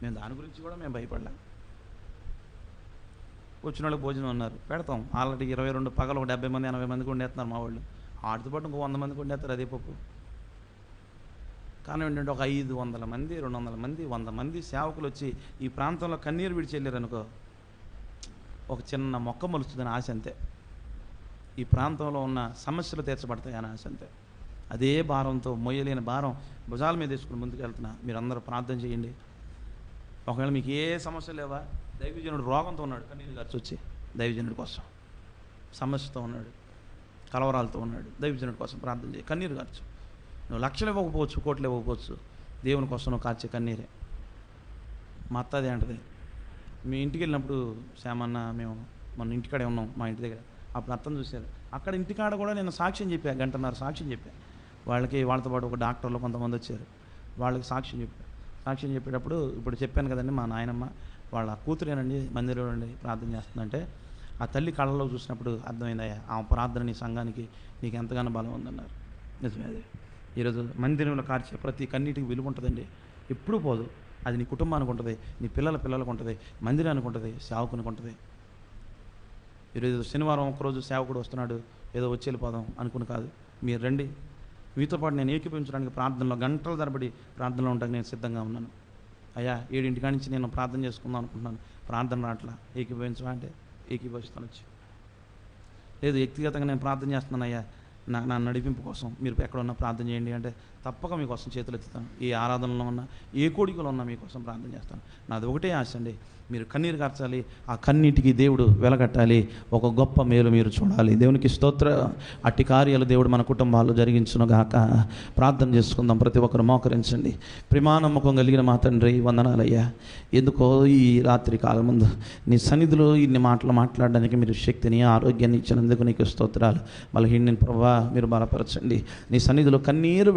మేము దాని గురించి కూడా మేము భయపడలేం. వచ్చిన వాళ్ళకి భోజనం అన్నారు, పెడతాం. ఆల్రెడీ 22 పగలు ఒక 70 మంది 80 మందికి వండేస్తున్నారు మా వాళ్ళు. ఆడితో పాటు ఇంకో 100 మందికి వండేస్తారు అదే పప్పు. కానీ ఏంటంటే ఒక 500 మంది 200 మంది 100 మంది సేవకులు వచ్చి ఈ ప్రాంతంలో కన్నీరు విడిచి వెళ్ళారు అనుకో, ఒక చిన్న మొక్క మొలుస్తుందని ఆశ అంతే. ఈ ప్రాంతంలో ఉన్న సమస్యలు తీర్చబడతాయి అని ఆశ అంతే. అదే భారంతో, మొయ్యలేని భారం భుజాల మీద తీసుకుని ముందుకు వెళ్తున్నా. మీరు అందరూ ప్రార్థన చేయండి. ఒకవేళ మీకు ఏ సమస్య లేవా, దైవజనుడు రోగంతో ఉన్నాడు, కన్నీరు గార్చి వచ్చి దైవజనుడి కోసం, సమస్యతో ఉన్నాడు, కలవరాలతో ఉన్నాడు, దైవజనుడి కోసం ప్రార్థన చేయి, కన్నీరు గార్చు. నువ్వు లక్షలు ఇవ్వకపోవచ్చు, కోట్లు ఇవ్వకపోవచ్చు, దేవుని కోసం నువ్వు కార్చే కన్నీరే. మా అత్త అదే అంటది. మీ ఇంటికి వెళ్ళినప్పుడు శ్యామన్న, మేము మన ఇంటికాడే ఉన్నాం మా ఇంటి దగ్గర, అప్పుడు అత్తను చూశారు. అక్కడ ఇంటికాడ కూడా నేను సాక్ష్యం చెప్పాను, 1.5 గంట సాక్ష్యం చెప్పాను. వాళ్ళతో పాటు ఒక డాక్టర్లు కొంతమంది వచ్చారు, వాళ్ళకి సాక్ష్యం చెప్పాను. సాక్ష్యం చెప్పేటప్పుడు ఇప్పుడు చెప్పాను కదండి, మా నాయనమ్మ వాళ్ళ కూతురేనండి మందిరంలో నుండి ప్రార్థన చేస్తుందంటే ఆ తల్లి కళ్ళలో చూసినప్పుడు అర్థమైందయ్యా, ఆ ప్రార్థన నీ సంఘానికి నీకు ఎంతగానో బలం ఉందన్నారు. నిజమే. అదే ఈరోజు మందిరంలో కార్చే ప్రతి కన్నీటికి విలువ ఉంటుందండి, ఎప్పుడూ పోదు. అది నీ కుటుంబానికి ఉంటుంది, నీ పిల్లలకు ఉంటుంది, మందిరానికి ఉంటుంది, సేవకునికి ఉంటుంది. ఈరోజు శనివారం ఒకరోజు సేవకుడు వస్తున్నాడు, ఏదో వచ్చి వెళ్ళిపోదాం అనుకుని కాదు. మీరు రండి, మీతో పాటు నేను ఏకీభవించడానికి ప్రార్థనలో గంటల తరబడి ప్రార్థనలో ఉంటానికి నేను సిద్ధంగా ఉన్నాను. అయ్యా 7 నుంచి నేను ప్రార్థన చేసుకుందాం అనుకుంటున్నాను, ప్రార్థన రాట్లా, ఏకీభవించవా అంటే ఏకీభవిస్తాను వచ్చి. లేదు వ్యక్తిగతంగా నేను ప్రార్థన చేస్తున్నాను అయ్యా, నా నడిపింపు కోసం మీరు ఎక్కడ ఉన్నా ప్రార్థన చేయండి అంటే తప్పక మీకోసం చేతులు ఎత్తుతాను. ఏ ఆరాధనలో ఉన్నా, ఏ కోడికలో ఉన్నా మీకోసం ప్రార్థన చేస్తాను. నాది ఒకటే ఆశ అండి, మీరు కన్నీరు కార్చాలి, ఆ కన్నీటికి దేవుడు వెలగట్టాలి, ఒక గొప్ప మేలు మీరు చూడాలి. దేవునికి స్తోత్ర. అట్టి కార్యాలు దేవుడు మన కుటుంబాల్లో జరిగించును గాక. ప్రార్థన చేసుకుందాం, ప్రతి ఒక్కరు మోకరించండి. ప్రేమానమ్మకం కలిగిన మా తండ్రి వందనాలయ్యా, ఎందుకో ఈ రాత్రి కాలం ముందు నీ సన్నిధిలో ఇన్ని మాటలు మాట్లాడడానికి మీరు శక్తిని ఆరోగ్యాన్ని ఇచ్చినందుకు నీకు స్తోత్రాలు. బలహీనని ప్రభా మీరు బలపరచండి. నీ సన్నిధిలో కన్నీరు